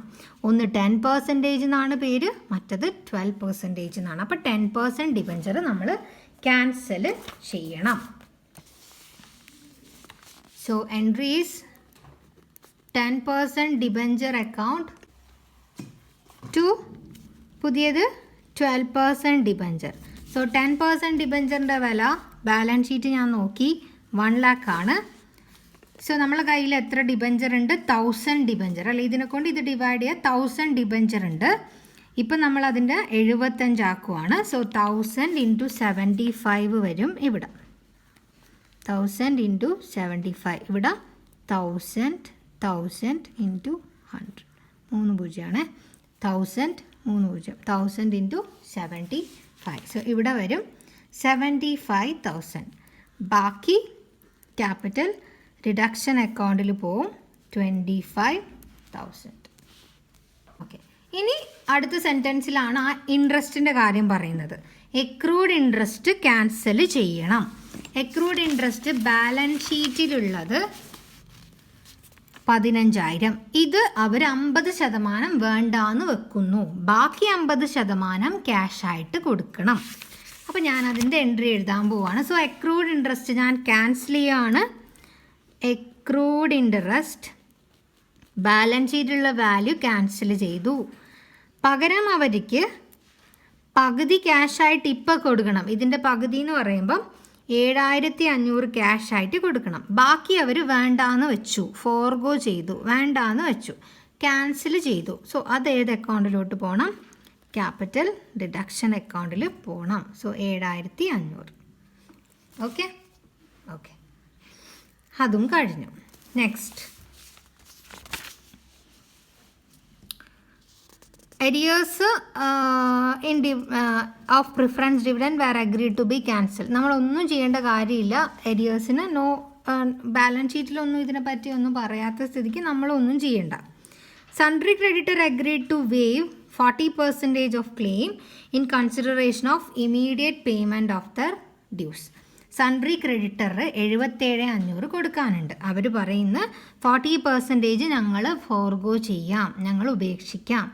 ഒന്ന് 10% എന്നാണ് പേര്, മറ്റത് 12% എന്നാണ്. അപ്പോൾ 10% ഡിബെഞ്ചർ നമ്മൾ ക്യാൻസൽ ചെയ്യണം. So entries 10% debenture account to പുതിയത് 12% ഡിബെഞ്ചർ. സോ 10% ഡിബെഞ്ചറിൻ്റെ വില ബാലൻസ് ഷീറ്റ് ഞാൻ നോക്കി 1 lakh ആണ്. സോ നമ്മളെ കയ്യിൽ എത്ര ഡിബെഞ്ചർ ഉണ്ട്? 1000 ഡിബെഞ്ചർ അല്ലേ. ഇതിനെ കൊണ്ട് ഇത് ഡിവൈഡ് ചെയ്യുക. 1000 ഡിബെഞ്ചർ ഉണ്ട്. ഇപ്പം നമ്മൾ അതിൻ്റെ 75 ആക്കുവാണ്. സോ 1000 × 75 വരും ഇവിടെ. 1000 × 75 ഇവിടെ 1000 × 100 3 പൂജ്യമാണ്. 1000 3 പൂജ്യം 1000 × 75. സോ ഇവിടെ വരും 75,000. ബാക്കി ക്യാപിറ്റൽ റിഡക്ഷൻ അക്കൗണ്ടിൽ പോവും 25,000. ഓക്കെ, ഇനി അടുത്ത സെൻറ്റൻസിലാണ് ആ ഇൻട്രസ്റ്റിൻ്റെ കാര്യം പറയുന്നത്. എക്രൂഡ് ഇൻട്രസ്റ്റ് ക്യാൻസൽ ചെയ്യണം. Accrued interest balance ഷീറ്റിലുള്ളത് 15,000. ഇത് അവർ 50% വേണ്ടാന്ന് വെക്കുന്നു. ബാക്കി 50% ക്യാഷായിട്ട് കൊടുക്കണം. അപ്പോൾ ഞാൻ അതിൻ്റെ എൻട്രി എഴുതാൻ പോവാണ്. സോ എക്രൂഡ് ഇൻട്രസ്റ്റ് ഞാൻ ക്യാൻസൽ ചെയ്യുകയാണ്. Accrued interest balance ഷീറ്റിലുള്ള value cancel ചെയ്തു. പകരം അവർക്ക് പകുതി ക്യാഷായിട്ട് ഇപ്പം കൊടുക്കണം. ഇതിൻ്റെ പകുതി എന്ന് പറയുമ്പം 7,500 ക്യാഷായിട്ട് കൊടുക്കണം. ബാക്കി അവർ വേണ്ടാന്ന് വെച്ചു, ഫോർഗോ ചെയ്തു, വേണ്ടാന്ന് വെച്ചു, ക്യാൻസൽ ചെയ്തു. സോ അത് ഏത് അക്കൗണ്ടിലോട്ട് പോകണം? ക്യാപിറ്റൽ റിഡക്ഷൻ അക്കൗണ്ടിൽ പോകണം. സോ 7,500. ഓക്കെ ഓക്കെ, അതും കഴിഞ്ഞു. Next, arrears of preference dividend were agreed to be cancel. നമ്മളൊന്നും ചെയ്യേണ്ട കാര്യമില്ല. എരിയേഴ്സിന് നോ ബാലൻസ് ഷീറ്റിലൊന്നും ഇതിനെപ്പറ്റി ഒന്നും പറയാത്ത സ്ഥിതിക്ക് നമ്മളൊന്നും ചെയ്യണ്ട. Sundry creditor agreed to waive 40% of claim in consideration of immediate payment of their dues. Sundry creditor 77,500 കൊടുക്കാനുണ്ട്. അവർ പറയുന്ന 40% ഞങ്ങൾ ഫോർഗോ ചെയ്യാം, ഞങ്ങൾ ഉപേക്ഷിക്കാം,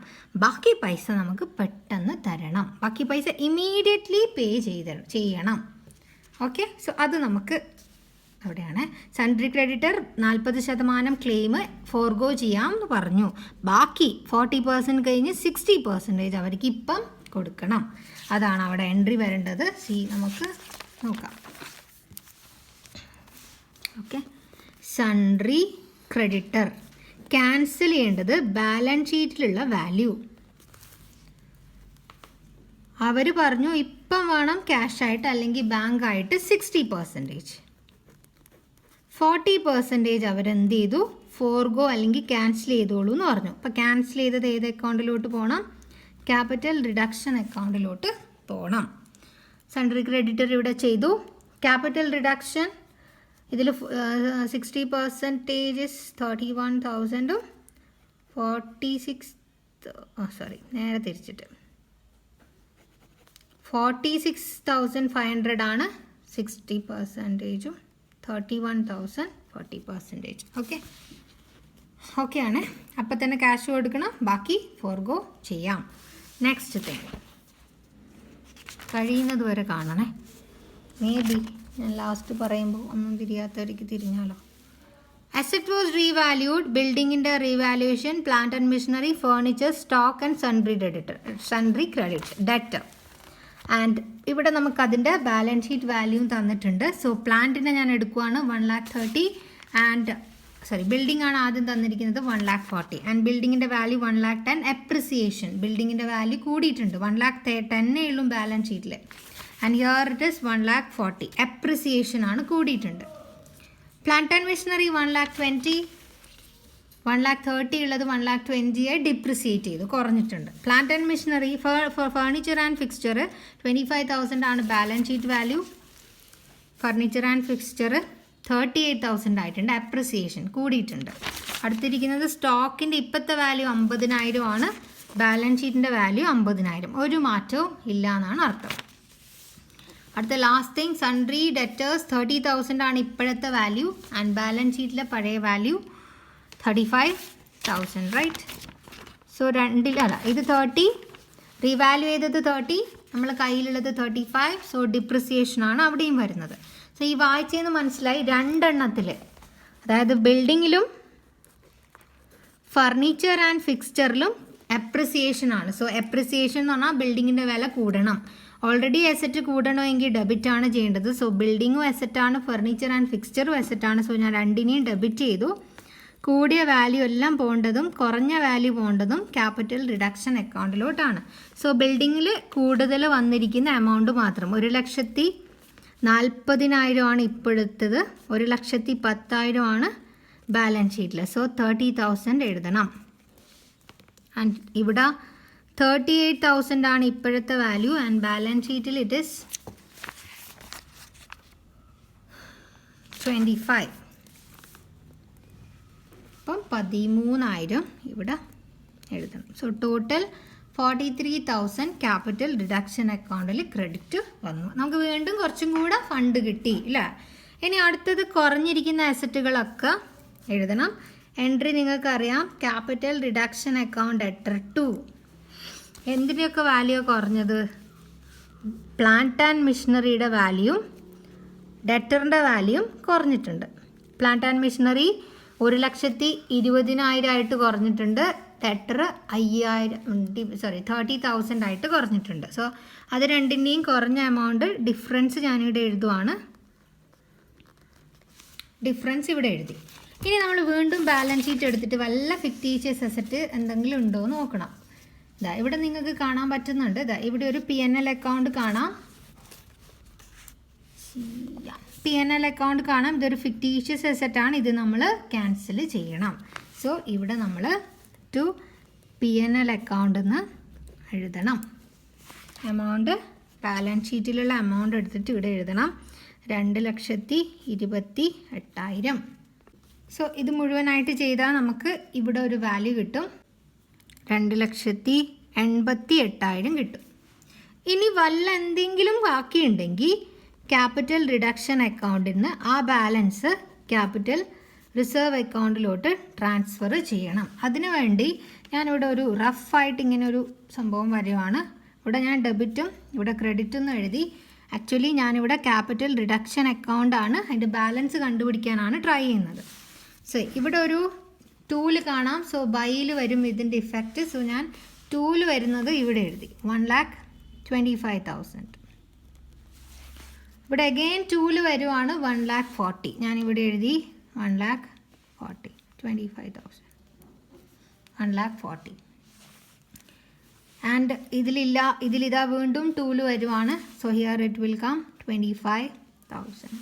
ബാക്കി പൈസ നമുക്ക് പെട്ടെന്ന് തരണം, ബാക്കി പൈസ ഇമീഡിയറ്റ്ലി പേ ചെയ്യണം. ഓക്കെ, സോ അത് നമുക്ക് അവിടെയാണ്. സൺട്രി ക്രെഡിറ്റർ 40% ക്ലെയിം ഫോർഗോ ചെയ്യാം എന്ന് പറഞ്ഞു. ബാക്കി 40% കഴിഞ്ഞ് 60% അവർക്ക് ഇപ്പം കൊടുക്കണം. അതാണ് അവിടെ എൻട്രി വരേണ്ടത്. നമുക്ക് നോക്കാം. ഓക്കെ, സൺട്രി ക്രെഡിറ്റർ ക്യാൻസൽ ചെയ്യേണ്ടത് ബാലൻസ് ഷീറ്റിലുള്ള വാല്യൂ. അവർ പറഞ്ഞു ഇപ്പം വേണം ക്യാഷായിട്ട് അല്ലെങ്കിൽ ബാങ്കായിട്ട് 60%. 40% അവരെന്ത് ചെയ്തു? ഫോർഗോ അല്ലെങ്കിൽ ക്യാൻസൽ ചെയ്തോളൂ എന്ന് പറഞ്ഞു. അപ്പോൾ ക്യാൻസൽ ചെയ്തത് ഏത് അക്കൗണ്ടിലോട്ട് പോകണം? ക്യാപിറ്റൽ റിഡക്ഷൻ അക്കൗണ്ടിലോട്ട് പോകണം. സൺട്രി ക്രെഡിറ്റർ ഇവിടെ ചെയ്തു. ക്യാപിറ്റൽ റിഡക്ഷൻ ഇതിൽ 60% 31,000 46 നേരെ തിരിച്ചിട്ട് 46,500 ആണ് 60%, 31,000 40%. ഓക്കെ ഓക്കെ ആണ്. അപ്പം തന്നെ ക്യാഷ് കൊടുക്കണം, ബാക്കി ഫോർഗോ ചെയ്യാം. നെക്സ്റ്റ് തിങ് കഴിയുന്നത് വരെ കാണണേ. മേ ബി ഞാൻ ലാസ്റ്റ് പറയുമ്പോൾ ഒന്നും തിരിയാത്തവർക്ക് തിരിഞ്ഞാലോ. അസറ്റ് വാസ് റീവാല്യൂഡ്, ബിൽഡിങ്ങിൻ്റെ revaluation, plant and machinery, furniture, stock and sundry credit debtor. And ഇവിടെ നമുക്ക് അതിൻ്റെ ബാലൻസ് ഷീറ്റ് വാല്യൂ തന്നിട്ടുണ്ട്. സോ പ്ലാന്റിനെ ഞാൻ എടുക്കുവാണ് 1,30,000 ആൻഡ് ബിൽഡിംഗ് ആണ് ആദ്യം തന്നിരിക്കുന്നത് 1,40,000 ആൻഡ് ബിൽഡിങ്ങിൻ്റെ വാല്യൂ 1,10,000. എപ്രിസിയേഷൻ ബിൽഡിങ്ങിൻ്റെ വാല്യൂ കൂടിയിട്ടുണ്ട്, 1,10,000 ഉള്ളൂ ബാലൻസ് ഷീറ്റിൽ. And here it is 1,40,000. Appreciation ആണ് കൂടിയിട്ടുണ്ട്. പ്ലാന്റ് ആൻഡ് മെഷീനറി 1,20,000, 1,30,000 ഉള്ളത് 1,20,000 ഡിപ്രിസിയേറ്റ് ചെയ്തു, കുറഞ്ഞിട്ടുണ്ട്. Plant and machinery furniture and fixture 25,000 ആണ് balance sheet value. Furniture and fixture 38,000 ആയിട്ടുണ്ട്, അപ്രിസിയേഷൻ കൂടിയിട്ടുണ്ട്. അടുത്തിരിക്കുന്നത് സ്റ്റോക്കിൻ്റെ ഇപ്പോഴത്തെ വാല്യൂ 50,000 ആണ്, ബാലൻസ് ഷീറ്റിൻ്റെ വാല്യൂ 50,000, ഒരു മാറ്റവും ഇല്ല എന്നാണ് അർത്ഥം. അടുത്ത ലാസ്റ്റ് തിങ് സൺട്രി ഡെറ്റേഴ്സ് 30,000 ആണ് ഇപ്പോഴത്തെ വാല്യൂ ആൻഡ് ബാലൻസ് ഷീറ്റിലെ പഴയ വാല്യൂ 35,000, റൈറ്റ്. സോ ഇത് 30, റീവാല്യൂ ചെയ്തത് 30, നമ്മൾ കയ്യിലുള്ളത് 35. സോ ഡിപ്രിസിയേഷൻ ആണ് അവിടെയും വരുന്നത്. സോ ഈ വായിച്ചതെന്ന് മനസ്സിലായി, രണ്ടെണ്ണത്തിൽ അതായത് ബിൽഡിങ്ങിലും ഫർണിച്ചർ ആൻഡ് ഫിക്സ്ചറിലും എപ്രിസിയേഷൻ ആണ്. സോ എപ്രിസിയേഷൻ എന്ന് പറഞ്ഞാൽ ബിൽഡിങ്ങിൻ്റെ വില കൂടണം. ഓൾറെഡി അസറ്റ് കൂടണമെങ്കിൽ ഡെബിറ്റ് ആണ് ചെയ്യേണ്ടത്. സോ ബിൽഡിങ്ങും അസറ്റാണ്, ഫർണിച്ചർ ആൻഡ് ഫിക്സ്ചറും അസറ്റാണ്. സോ ഞാൻ രണ്ടിനെയും ഡെബിറ്റ് ചെയ്തു. കൂടിയ വാല്യൂ എല്ലാം പോകേണ്ടതും കുറഞ്ഞ വാല്യൂ പോകേണ്ടതും ക്യാപിറ്റൽ റിഡക്ഷൻ അക്കൗണ്ടിലോട്ടാണ്. സോ ബിൽഡിങ്ങിൽ കൂടുതൽ വന്നിരിക്കുന്ന എമൗണ്ട് മാത്രം 1,40,000 ആണ് ഇപ്പോഴത്തത്, 1,10,000 ആണ് ബാലൻസ് ഷീറ്റിൽ. സോ 30,000 എഴുതണം. ആൻഡ് ഇവിടെ 38,000 ആണ് ഇപ്പോഴത്തെ വാല്യൂ ആൻഡ് ബാലൻസ് ഷീറ്റിൽ ഇറ്റ് ഇസ് 25. അപ്പം 13,000 ഇവിടെ എഴുതണം. സോ ടോട്ടൽ 43,000 ക്യാപിറ്റൽ റിഡക്ഷൻ അക്കൗണ്ടിൽ ക്രെഡിറ്റ് വന്നു. നമുക്ക് വീണ്ടും കുറച്ചും കൂടെ ഫണ്ട് കിട്ടി ഇല്ലേ. ഇനി അടുത്തത് കുറഞ്ഞിരിക്കുന്ന അസറ്റുകളൊക്കെ എഴുതണം. എൻട്രി നിങ്ങൾക്കറിയാം, capital reduction account debtor to. എന്തിൻ്റെയൊക്കെ വാല്യൂ കുറഞ്ഞത്? പ്ലാന്റ് ആൻഡ് മെഷീനറിയുടെ വാല്യൂയും ഡെറ്ററിൻ്റെ വാല്യൂയും കുറഞ്ഞിട്ടുണ്ട്. പ്ലാന്റ് ആൻഡ് മെഷീനറി 1,20,000 ആയിട്ട് കുറഞ്ഞിട്ടുണ്ട്, ഡെറ്റർ 30,000 ആയിട്ട് കുറഞ്ഞിട്ടുണ്ട്. സോ അത് രണ്ടിൻ്റെയും കുറഞ്ഞ എമൗണ്ട് ഡിഫറൻസ് ഞാനിവിടെ എഴുതുവാണ്. ഡിഫറൻസ് ഇവിടെ എഴുതി. ഇനി നമ്മൾ വീണ്ടും ബാലൻസ് ഷീറ്റ് എടുത്തിട്ട് വല്ല ഫിക്റ്റീഷ്യസ് അസറ്റ് എന്തെങ്കിലും ഉണ്ടോ എന്ന് നോക്കണം. ഇതാ ഇവിടെ നിങ്ങൾക്ക് കാണാൻ പറ്റുന്നുണ്ട്. ഇതാ ഇവിടെ ഒരു P&L അക്കൗണ്ട് കാണാം. P&L അക്കൗണ്ട് കാണാം. ഇതൊരു ഫിക്റ്റീഷ്യസ് അസറ്റ് ആണ്, ഇത് നമ്മൾ ക്യാൻസൽ ചെയ്യണം. സോ ഇവിടെ നമ്മൾ ടു P&L അക്കൗണ്ടിൽ നിന്ന് എഴുതണം. എമൗണ്ട് ബാലൻസ് ഷീറ്റിലുള്ള എമൗണ്ട് എടുത്തിട്ട് ഇവിടെ എഴുതണം, 2,28,000. സോ ഇത് മുഴുവനായിട്ട് ചെയ്താൽ നമുക്ക് ഇവിടെ ഒരു വാല്യൂ കിട്ടും, 2,88,000 കിട്ടും. ഇനി വല്ല എന്തെങ്കിലും ബാക്കിയുണ്ടെങ്കിൽ ക്യാപിറ്റൽ റിഡക്ഷൻ അക്കൗണ്ടിൽ നിന്ന് ആ ബാലൻസ് ക്യാപിറ്റൽ റിസർവ് അക്കൗണ്ടിലോട്ട് ട്രാൻസ്ഫർ ചെയ്യണം. അതിനുവേണ്ടി ഞാനിവിടെ ഒരു റഫായിട്ട് ഇങ്ങനെ ഒരു സംഭവം വരുവാണ്. ഇവിടെ ഞാൻ ഡെബിറ്റും ഇവിടെ ക്രെഡിറ്റും എന്ന് എഴുതി. ആക്ച്വലി ഞാനിവിടെ ക്യാപിറ്റൽ റിഡക്ഷൻ അക്കൗണ്ടാണ്, അതിൻ്റെ ബാലൻസ് കണ്ടുപിടിക്കാനാണ് ട്രൈ ചെയ്യുന്നത്. സോ ഇവിടെ ഒരു ടൂല് കാണാം. സോ ബൈയിൽ വരും ഇതിൻ്റെ ഇഫക്റ്റ്. സോ ഞാൻ ടൂല് വരുന്നത് ഇവിടെ എഴുതി 1,25,000. ഇവിടെ അഗെയിൻ ടൂല് വരുവാണ് 1,40,000. ഞാനിവിടെ എഴുതി 1,40,000, 25,000, 1,40,000. ആൻഡ് ഇതിലിതാ വീണ്ടും ടൂല് വരുവാണ്. So here it will come 25,000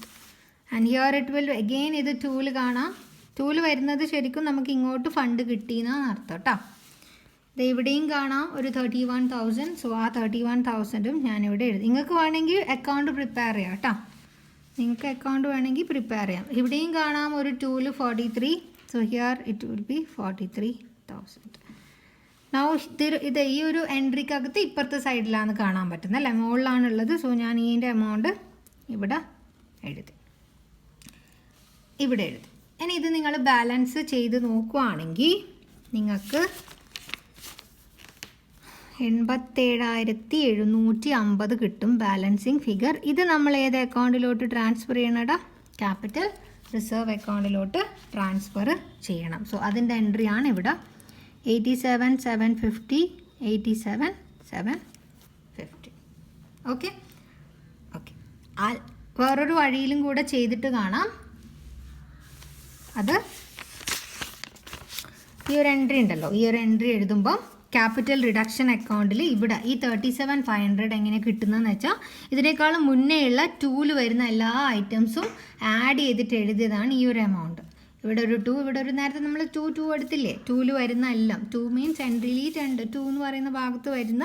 and here it will again ഇത് ടൂല് കാണാം. ടൂല് വരുന്നത് ശരിക്കും നമുക്ക് ഇങ്ങോട്ട് ഫണ്ട് കിട്ടിയെന്നാണ് അർത്ഥം കേട്ടോ. ഇത് ഇവിടെയും കാണാം ഒരു 31,000. സോ ആ 31,000ഉം ഞാനിവിടെ എഴുതി. നിങ്ങൾക്ക് വേണമെങ്കിൽ അക്കൗണ്ട് പ്രിപ്പയർ ചെയ്യാം കേട്ടോ, നിങ്ങൾക്ക് അക്കൗണ്ട് വേണമെങ്കിൽ പ്രിപ്പയർ ചെയ്യാം. ഇവിടെയും കാണാം ഒരു ടൂല് 43. So here it will be 43,000. ഇത് ഈ ഒരു എൻട്രിക്കകത്ത് ഇപ്പുറത്തെ സൈഡിലാണ് കാണാൻ പറ്റുന്നത് അല്ലേ, മുകളിലാണുള്ളത്. സോ ഞാൻ ഇതിൻ്റെ എമൗണ്ട് ഇവിടെ എഴുതി. ഇനി ഇത് നിങ്ങൾ ബാലൻസ് ചെയ്ത് നോക്കുകയാണെങ്കിൽ നിങ്ങൾക്ക് 87,750 കിട്ടും ബാലൻസിങ് ഫിഗർ. ഇത് നമ്മൾ ഏത് അക്കൗണ്ടിലോട്ട് ട്രാൻസ്ഫർ ചെയ്യണടാ? ക്യാപിറ്റൽ റിസർവ് അക്കൗണ്ടിലോട്ട് ട്രാൻസ്ഫർ ചെയ്യണം. സോ അതിൻ്റെ എൻട്രിയാണ് ഇവിടെ 87,750, 87,750. ഓക്കെ. വേറൊരു വഴിയിലും കൂടെ ചെയ്തിട്ട് കാണാം. അത് ഈ ഒരു എൻട്രി ഉണ്ടല്ലോ, ഈ ഒരു എൻട്രി എഴുതുമ്പം ക്യാപിറ്റൽ റിഡക്ഷൻ അക്കൗണ്ടിൽ ഇവിടെ ഈ 37,500 എങ്ങനെ കിട്ടുന്നതെന്ന് വെച്ചാൽ ഇതിനേക്കാളും മുന്നേ ഉള്ള 2 വരുന്ന എല്ലാ ഐറ്റംസും ആഡ് ചെയ്തിട്ട് എഴുതിയതാണ് ഈ ഒരു എമൗണ്ട്. ഇവിടെ ഒരു 2, ഇവിടെ ഒരു നേരത്തെ നമ്മൾ 2 എടുത്തില്ലേ, 2 വരുന്ന എല്ലാം 2 മീൻസ് എൻട്രിയിൽ 2 എന്ന് പറയുന്ന ഭാഗത്ത് വരുന്ന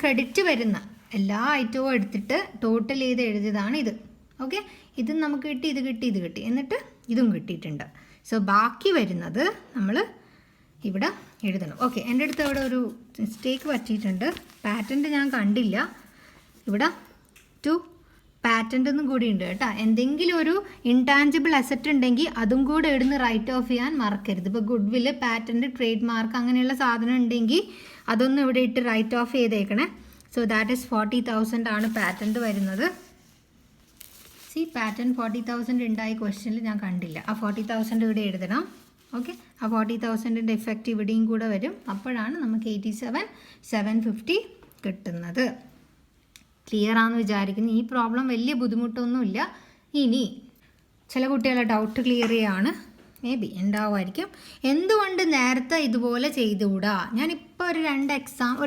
ക്രെഡിറ്റ് വരുന്ന എല്ലാ ഐറ്റവും എടുത്തിട്ട് ടോട്ടൽ ചെയ്ത് എഴുതിയതാണ് ഇത്. ഓക്കെ, ഇതും നമുക്ക് കിട്ടി, ഇത് കിട്ടി, എന്നിട്ട് ഇതും കിട്ടിയിട്ടുണ്ട്. സോ ബാക്കി വരുന്നത് നമ്മൾ ഇവിടെ എഴുതണം. ഓക്കെ, എൻ്റെ അടുത്ത് ഇവിടെ ഒരു മിസ്റ്റേക്ക് പറ്റിയിട്ടുണ്ട്. പാറ്റൻ്റ് ഞാൻ കണ്ടില്ല. ഇവിടെ 2 പാറ്റൻ്റ് എന്നും കൂടി ഉണ്ട് കേട്ടോ. എന്തെങ്കിലും ഒരു ഇൻടാഞ്ചിബിൾ അസറ്റ് ഉണ്ടെങ്കിൽ അതും കൂടെ എടുന്ന് റൈറ്റ് ഓഫ് ചെയ്യാൻ മറക്കരുത്. ഇപ്പോൾ ഗുഡ് വില്ല്, പാറ്റൻ്റ്, ട്രേഡ് മാർക്ക് അങ്ങനെയുള്ള സാധനം ഉണ്ടെങ്കിൽ അതൊന്നും ഇവിടെ ഇട്ട് റൈറ്റ് ഓഫ് ചെയ്തേക്കണേ. സോ ദാറ്റ് ഈസ് 40,000 ആണ് പാറ്റൻ്റ് വരുന്നത്. പാറ്റേൺ 40,000 ഉണ്ടായി ക്വസ്റ്റ്യനിൽ ഞാൻ കണ്ടില്ല. ആ 40,000 ഇവിടെ എഴുതണം. ഓക്കെ, ആ 40,000ൻ്റെ ഇഫക്റ്റ് ഇവിടെയും കൂടെ വരും. അപ്പോഴാണ് നമുക്ക് 87,750 കിട്ടുന്നത്. ക്ലിയർ ആണെന്ന് വിചാരിക്കുന്നു. ഈ പ്രോബ്ലം വലിയ ബുദ്ധിമുട്ടൊന്നുമില്ല. ഇനി ചില കുട്ടികളെ ഡൗട്ട് ക്ലിയർ ചെയ്യാണ്, മേ ബി ഉണ്ടാവുമായിരിക്കും. എന്തുകൊണ്ട് നേരത്തെ ഇതുപോലെ ചെയ്തുകൂടാ? ഞാനിപ്പോൾ ഒരു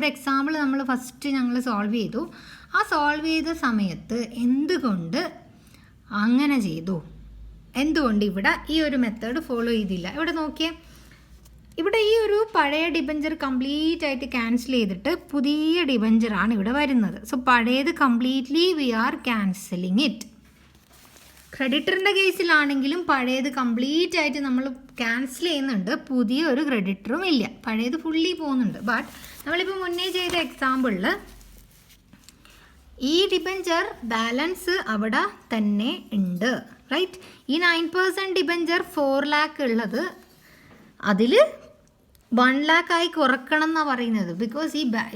എക്സാമ്പിൾ നമ്മൾ ഫസ്റ്റ് ഞങ്ങൾ സോൾവ് ചെയ്തു. ആ സോൾവ് ചെയ്ത സമയത്ത് എന്തുകൊണ്ട് അങ്ങനെ ചെയ്തു, എന്തുകൊണ്ട് ഇവിടെ ഈ ഒരു മെത്തേഡ് ഫോളോ ചെയ്തില്ല? ഇവിടെ നോക്കിയേ, ഇവിടെ ഈ ഒരു പഴയ ഡിബഞ്ചർ കംപ്ലീറ്റ് ആയിട്ട് ക്യാൻസൽ ചെയ്തിട്ട് പുതിയ ഡിബഞ്ചറാണ് ഇവിടെ വരുന്നത്. സോ പഴയത് completely we are cancelling it. ക്രെഡിറ്ററിൻ്റെ കേസിലാണെങ്കിലും പഴയത് കംപ്ലീറ്റ് ആയിട്ട് നമ്മൾ ക്യാൻസൽ ചെയ്യുന്നുണ്ട്, പുതിയ ഒരു ക്രെഡിറ്ററും ഇല്ല, പഴയത് ഫുള്ളി പോകുന്നുണ്ട്. ബട്ട് നമ്മളിപ്പോൾ മുന്നേ ചെയ്ത എക്സാമ്പിളിൽ ഈ ഡിബഞ്ചർ ബാലൻസ് അവിടെ തന്നെ ഉണ്ട്, റൈറ്റ്? ഈ 9% ഡിബഞ്ചർ 4 lakh ഉള്ളത് അതിൽ 1 lakh ആയി കുറക്കണം എന്നാണ് പറയുന്നത്. ബിക്കോസ്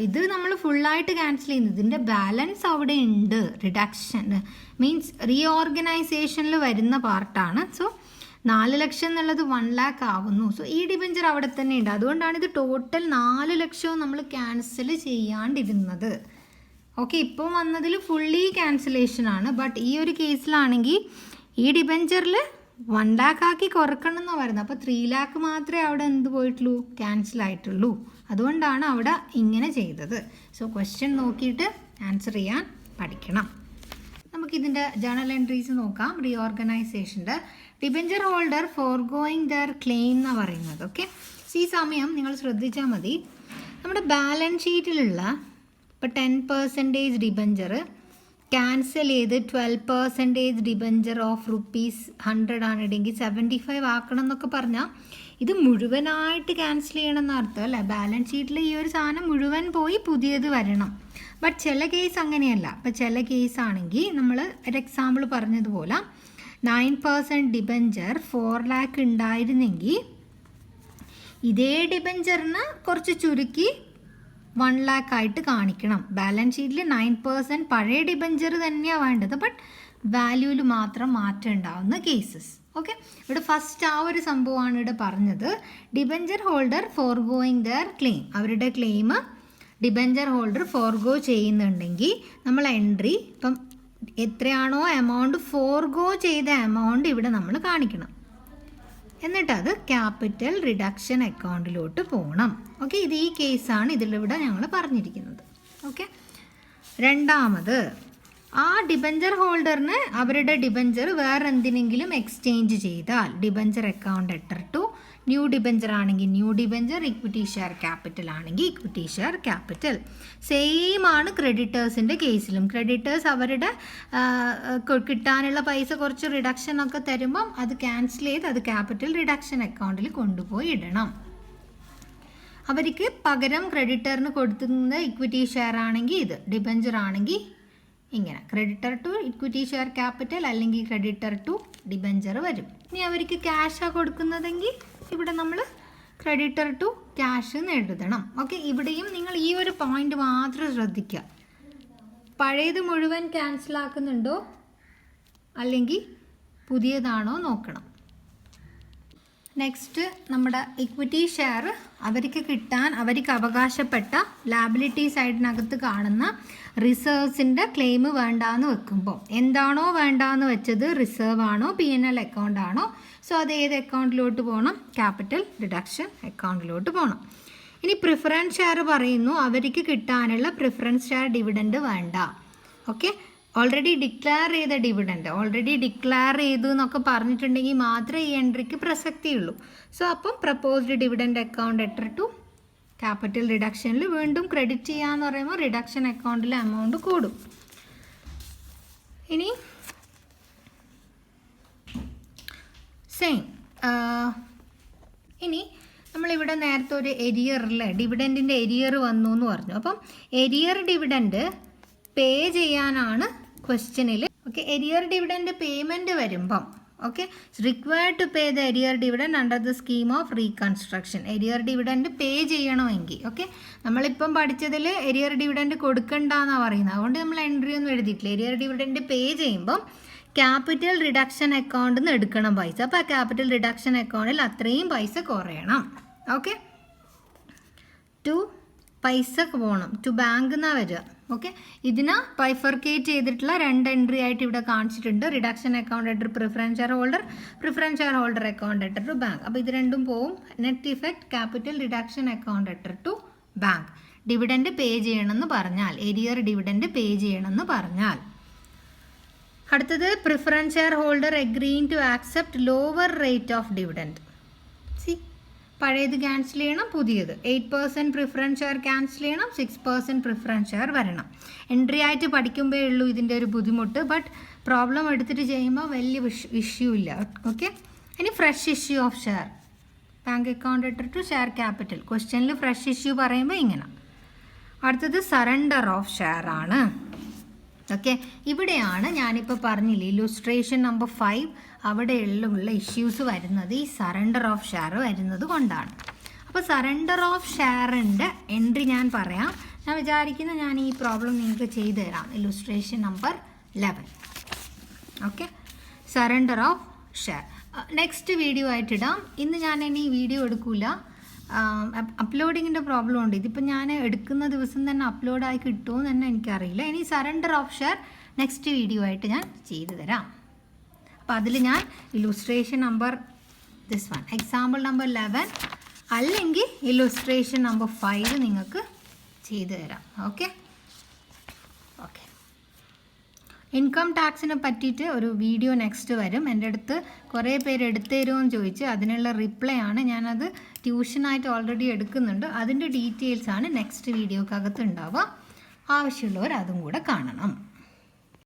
ഇത് നമ്മൾ ഫുള്ളായിട്ട് ക്യാൻസൽ ചെയ്യുന്നത്, ഇതിൻ്റെ ബാലൻസ് അവിടെ ഉണ്ട്. റിഡക്ഷൻ മീൻസ് റീഓർഗനൈസേഷനിൽ വരുന്ന പാർട്ടാണ്. സോ 4 ലക്ഷം എന്നുള്ളത് 1 lakh ആവുന്നു. സോ ഈ ഡിബഞ്ചർ അവിടെ തന്നെ ഉണ്ട്. അതുകൊണ്ടാണ് ഇത് ടോട്ടൽ 4 ലക്ഷവും നമ്മൾ ക്യാൻസൽ ചെയ്യാണ്ടിരുന്നത്. ഓക്കെ, ഇപ്പോൾ വന്നതിൽ ഫുള്ളി ക്യാൻസലേഷനാണ്. ബട്ട് ഈ ഒരു കേസിലാണെങ്കിൽ ഈ ഡിബഞ്ചറിൽ 1 lakh ആക്കി കുറക്കണം എന്നാണ് പറയുന്നത്. അപ്പോൾ 3 lakh മാത്രമേ അവിടെ എന്ത് പോയിട്ടുള്ളൂ, ക്യാൻസൽ ആയിട്ടുള്ളൂ. അതുകൊണ്ടാണ് അവിടെ ഇങ്ങനെ ചെയ്തത്. സോ ക്വസ്റ്റ്യൻ നോക്കിയിട്ട് ആൻസർ ചെയ്യാൻ പഠിക്കണം. നമുക്കിതിൻ്റെ ജേണൽ എൻട്രീസ് നോക്കാം. റീഓർഗനൈസേഷൻ്റെ debenture holder forgoing there claim എന്നാണ് പറയുന്നത്. ഓക്കെ, ഈ സമയം നിങ്ങൾ ശ്രദ്ധിച്ചാൽ മതി. നമ്മുടെ ബാലൻസ് ഷീറ്റിലുള്ള ഇപ്പോൾ 10% ഡിബഞ്ചർ ക്യാൻസൽ ചെയ്ത് 12% ഡിബഞ്ചർ ഓഫ് ₹100 ആണിടെങ്കിൽ 75 ആക്കണം എന്നൊക്കെ പറഞ്ഞാൽ ഇത് മുഴുവനായിട്ട് ക്യാൻസൽ ചെയ്യണം എന്നർത്ഥം അല്ലേ? ബാലൻസ് ഷീറ്റിൽ ഈ ഒരു സാധനം മുഴുവൻ പോയി പുതിയത് വരണം. ബട്ട് ചില കേസ് അങ്ങനെയല്ല. അപ്പോൾ ചില കേസാണെങ്കിൽ നമ്മൾ ഒരു എക്സാമ്പിൾ പറഞ്ഞതുപോലെ 9% ഡിബഞ്ചർ 4 lakh ഉണ്ടായിരുന്നെങ്കിൽ ഇതേ ഡിബഞ്ചറിന് കുറച്ച് ചുരുക്കി 1 lakh ആയിട്ട് കാണിക്കണം. ബാലൻസ് ഷീറ്റിൽ 9% പഴയ ഡിബഞ്ചർ തന്നെയാണ് വേണ്ടത്, ബട്ട് വാല്യൂവിൽ മാത്രം മാറ്റം ഉണ്ടാവുന്ന കേസസ്. ഓക്കെ, ഇവിടെ ഫസ്റ്റ് ആ ഒരു സംഭവമാണ് ഇവിടെ പറഞ്ഞത്. Debenture holder forgoing there claim, അവരുടെ ക്ലെയിം ഡിബഞ്ചർ ഹോൾഡർ ഫോർഗോ ചെയ്യുന്നുണ്ടെങ്കിൽ നമ്മൾ എൻട്രി ഇപ്പം എത്രയാണോ എമൗണ്ട് ഫോർഗോ ചെയ്ത എമൗണ്ട് ഇവിടെ നമ്മൾ കാണിക്കണം. എന്നിട്ടത് ക്യാപിറ്റൽ റിഡക്ഷൻ അക്കൗണ്ടിലോട്ട് പോകണം. ഓക്കെ, ഇത് ഈ കേസാണ് ഇതിലിവിടെ ഞങ്ങൾ പറഞ്ഞിരിക്കുന്നത്. ഓക്കെ, രണ്ടാമത് ആ ഡിബഞ്ചർ ഹോൾഡറിന് അവരുടെ ഡിബഞ്ചർ വേറെ എന്തിനെങ്കിലും എക്സ്ചേഞ്ച് ചെയ്താൽ debenture account debtor to new debenture ആണെങ്കിൽ new debenture, equity share capital ആണെങ്കിൽ ഇക്വിറ്റി ഷെയർ ക്യാപിറ്റൽ. സെയിം ആണ് ക്രെഡിറ്റേഴ്സിൻ്റെ കേസിലും. ക്രെഡിറ്റേഴ്സ് അവരുടെ കിട്ടാനുള്ള പൈസ കുറച്ച് റിഡക്ഷൻ ഒക്കെ തരുമ്പം അത് ക്യാൻസൽ ചെയ്ത് അത് ക്യാപിറ്റൽ റിഡക്ഷൻ അക്കൗണ്ടിൽ കൊണ്ടുപോയി ഇടണം. അവർക്ക് പകരം ക്രെഡിറ്ററിന് കൊടുക്കുന്നത് ഇക്വിറ്റി ഷെയർ ആണെങ്കിൽ ഇത്, ഡിബഞ്ചർ ആണെങ്കിൽ ഇങ്ങനെ creditor to equity share capital അല്ലെങ്കിൽ ക്രെഡിറ്റർ ടു ഡിബഞ്ചർ വരും. ഇനി അവർക്ക് ക്യാഷാണ് കൊടുക്കുന്നതെങ്കിൽ ഇവിടെ നമ്മൾ ക്രെഡിറ്റർ ടു ക്യാഷ് എന്ന് എഴുതണം. ഓക്കെ, ഇവിടെയും നിങ്ങൾ ഈ ഒരു പോയിന്റ് മാത്രം ശ്രദ്ധിക്കുക. പഴയത് മുഴുവൻ ക്യാൻസൽ ആക്കുന്നുണ്ടോ അല്ലെങ്കിൽ പുതിയതാണോ നോക്കണം. നെക്സ്റ്റ് നമ്മുടെ ഇക്വിറ്റി ഷെയർ അവർക്ക് കിട്ടാൻ അവർക്ക് അവകാശപ്പെട്ട ലാബിലിറ്റി സൈഡിനകത്ത് കാണുന്ന റിസർവ്സിൻ്റെ ക്ലെയിം വേണ്ടാന്ന് വെക്കുമ്പോൾ എന്താണോ വേണ്ടാന്ന് വെച്ചത്, റിസർവ് ആണോ P&L അക്കൗണ്ട് ആണോ, സോ അത് ഏത് അക്കൗണ്ടിലോട്ട് പോകണം? ക്യാപിറ്റൽ റിഡക്ഷൻ അക്കൗണ്ടിലോട്ട് പോകണം. ഇനി പ്രിഫറൻസ് ഷെയർ പറയുന്നു അവർക്ക് കിട്ടാനുള്ള പ്രിഫറൻസ് ഷെയർ ഡിവിഡൻഡ് വേണ്ട. ഓക്കെ, ഓൾറെഡി ഡിക്ലെയർ ചെയ്ത ഡിവിഡൻഡ് ഓൾറെഡി ഡിക്ലെയർ ചെയ്തു എന്നൊക്കെ പറഞ്ഞിട്ടുണ്ടെങ്കിൽ മാത്രമേ ഈ എൻട്രിക്ക് പ്രസക്തിയുള്ളൂ. സോ അപ്പം പ്രപ്പോസ്ഡ് ഡിവിഡൻഡ് അക്കൗണ്ട് എത്ര ടു ക്യാപിറ്റൽ റിഡക്ഷനിൽ വീണ്ടും ക്രെഡിറ്റ് ചെയ്യാന്ന് പറയുമ്പോൾ റിഡക്ഷൻ അക്കൗണ്ടിലെ എമൗണ്ട് കൂടും. ഇനി സെയിം ഇനി നമ്മളിവിടെ നേരത്തെ ഒരു എരിയറിൽ ഡിവിഡൻറ്റിൻ്റെ എരിയർ വന്നു എന്ന് പറഞ്ഞു. അപ്പം എരിയർ ഡിവിഡൻഡ് പേ ചെയ്യാനാണ് ക്വസ്റ്റ്യനിൽ. ഓക്കെ, എരിയർ ഡിവിഡൻഡ് പേയ്മെൻറ്റ് വരുമ്പം okay required to pay the arrear dividend under the scheme of reconstruction. Arrear dividend pay ചെയ്യണമെങ്കിൽ ഓക്കെ നമ്മളിപ്പം പഠിച്ചതിൽ എരിയർ ഡിവിഡൻഡ് കൊടുക്കണ്ടെന്നാണ് പറയുന്നത്. അതുകൊണ്ട് നമ്മൾ എൻട്രി ഒന്നും എഴുതിയിട്ടില്ല. എരിയർ ഡിവിഡൻഡ് പേ ചെയ്യുമ്പം ക്യാപിറ്റൽ റിഡക്ഷൻ അക്കൗണ്ടിൽ നിന്ന് എടുക്കണം പൈസ. അപ്പോൾ ആ ക്യാപിറ്റൽ റിഡക്ഷൻ അക്കൗണ്ടിൽ അത്രയും പൈസ കുറയണം. ഓക്കെ, ടു പൈസ പോകണം ടു ബാങ്ക് എന്നാണ് വരിക. ഓക്കെ, ഇതിനെ ബൈഫർക്കേറ്റ് ചെയ്തിട്ടുള്ള 2 എൻട്രി ആയിട്ട് ഇവിടെ കാണിച്ചിട്ടുണ്ട്. Reduction account debtor preference share holder account അറ്റർ to bank. അപ്പോൾ ഇത് രണ്ടും പോവും. Net effect capital reduction account അറ്റർ to bank. Dividend pay ചെയ്യണമെന്ന് പറഞ്ഞാൽ, എരിയർ ഡിവിഡൻഡ് പേ ചെയ്യണമെന്ന് പറഞ്ഞാൽ. അടുത്തത് preference share holder agreeing to accept lower rate of dividend. പഴയത് ക്യാൻസൽ ചെയ്യണം, പുതിയത് 8% പ്രിഫറൻസ് ഷെയർ ക്യാൻസൽ ചെയ്യണം, 6% പ്രിഫറൻസ് ഷെയർ വരണം. എൻട്രി ആയിട്ട് പഠിക്കുമ്പോഴേ ഉള്ളൂ ഇതിൻ്റെ ഒരു ബുദ്ധിമുട്ട്. ബട്ട് പ്രോബ്ലം എടുത്തിട്ട് ചെയ്യുമ്പോൾ വലിയ ഇഷ്യൂ ഇല്ല. ഓക്കെ, ഇനി fresh issue of share bank account അറ്റർ to share capital. ക്വസ്റ്റ്യനിൽ ഫ്രഷ് ഇഷ്യൂ പറയുമ്പോൾ ഇങ്ങനെ. അടുത്തത് സറണ്ടർ ഓഫ് ഷെയർ ആണ്. ഓക്കെ, ഇവിടെയാണ് ഞാനിപ്പോൾ പറഞ്ഞില്ലേ ഇല്ലുസ്ട്രേഷൻ നമ്പർ 5 അവിടെയുള്ള ഇഷ്യൂസ് വരുന്നത് ഈ സറണ്ടർ ഓഫ് ഷെയർ വരുന്നത് കൊണ്ടാണ്. അപ്പോൾ സറണ്ടർ ഓഫ് ഷെയറിൻ്റെ എൻട്രി ഞാൻ പറയാം. ഞാൻ വിചാരിക്കുന്നു ഞാൻ ഈ പ്രോബ്ലം നിങ്ങൾക്ക് ചെയ്തു തരാം. Illustration number 11. Okay, surrender of share next video ആയിട്ടിടാം. ഇന്ന് ഞാൻ ഇനി വീഡിയോ എടുക്കില്ല. അപ്ലോഡിങ്ങിൻ്റെ പ്രോബ്ലം ഉണ്ട്. ഇതിപ്പോൾ ഞാൻ എടുക്കുന്ന ദിവസം തന്നെ അപ്ലോഡായി കിട്ടുമെന്ന് തന്നെ എനിക്കറിയില്ല. ഇനി surrender of share next video ആയിട്ട് ഞാൻ ചെയ്തു തരാം. അപ്പോൾ അതിൽ ഞാൻ ഇല്ലുസ്ട്രേഷൻ നമ്പർ എക്സാമ്പിൾ നമ്പർ 11 അല്ലെങ്കിൽ ഇല്ലുസ്ട്രേഷൻ നമ്പർ 5 നിങ്ങൾക്ക് ചെയ്തു തരാം. ഓക്കെ, ഇൻകം ടാക്സിനെ പറ്റിയിട്ട് ഒരു വീഡിയോ നെക്സ്റ്റ് വരും. എൻ്റെ അടുത്ത് കുറേ പേര് എടുത്തു തരുമെന്ന് ചോദിച്ച് അതിനുള്ള റിപ്ലൈ ആണ്. ഞാനത് ട്യൂഷനായിട്ട് ഓൾറെഡി എടുക്കുന്നുണ്ട്. അതിൻ്റെ ഡീറ്റെയിൽസാണ് നെക്സ്റ്റ് വീഡിയോക്കകത്ത് ഉണ്ടാവുക. ആവശ്യമുള്ളവർ അതും കൂടെ കാണണം.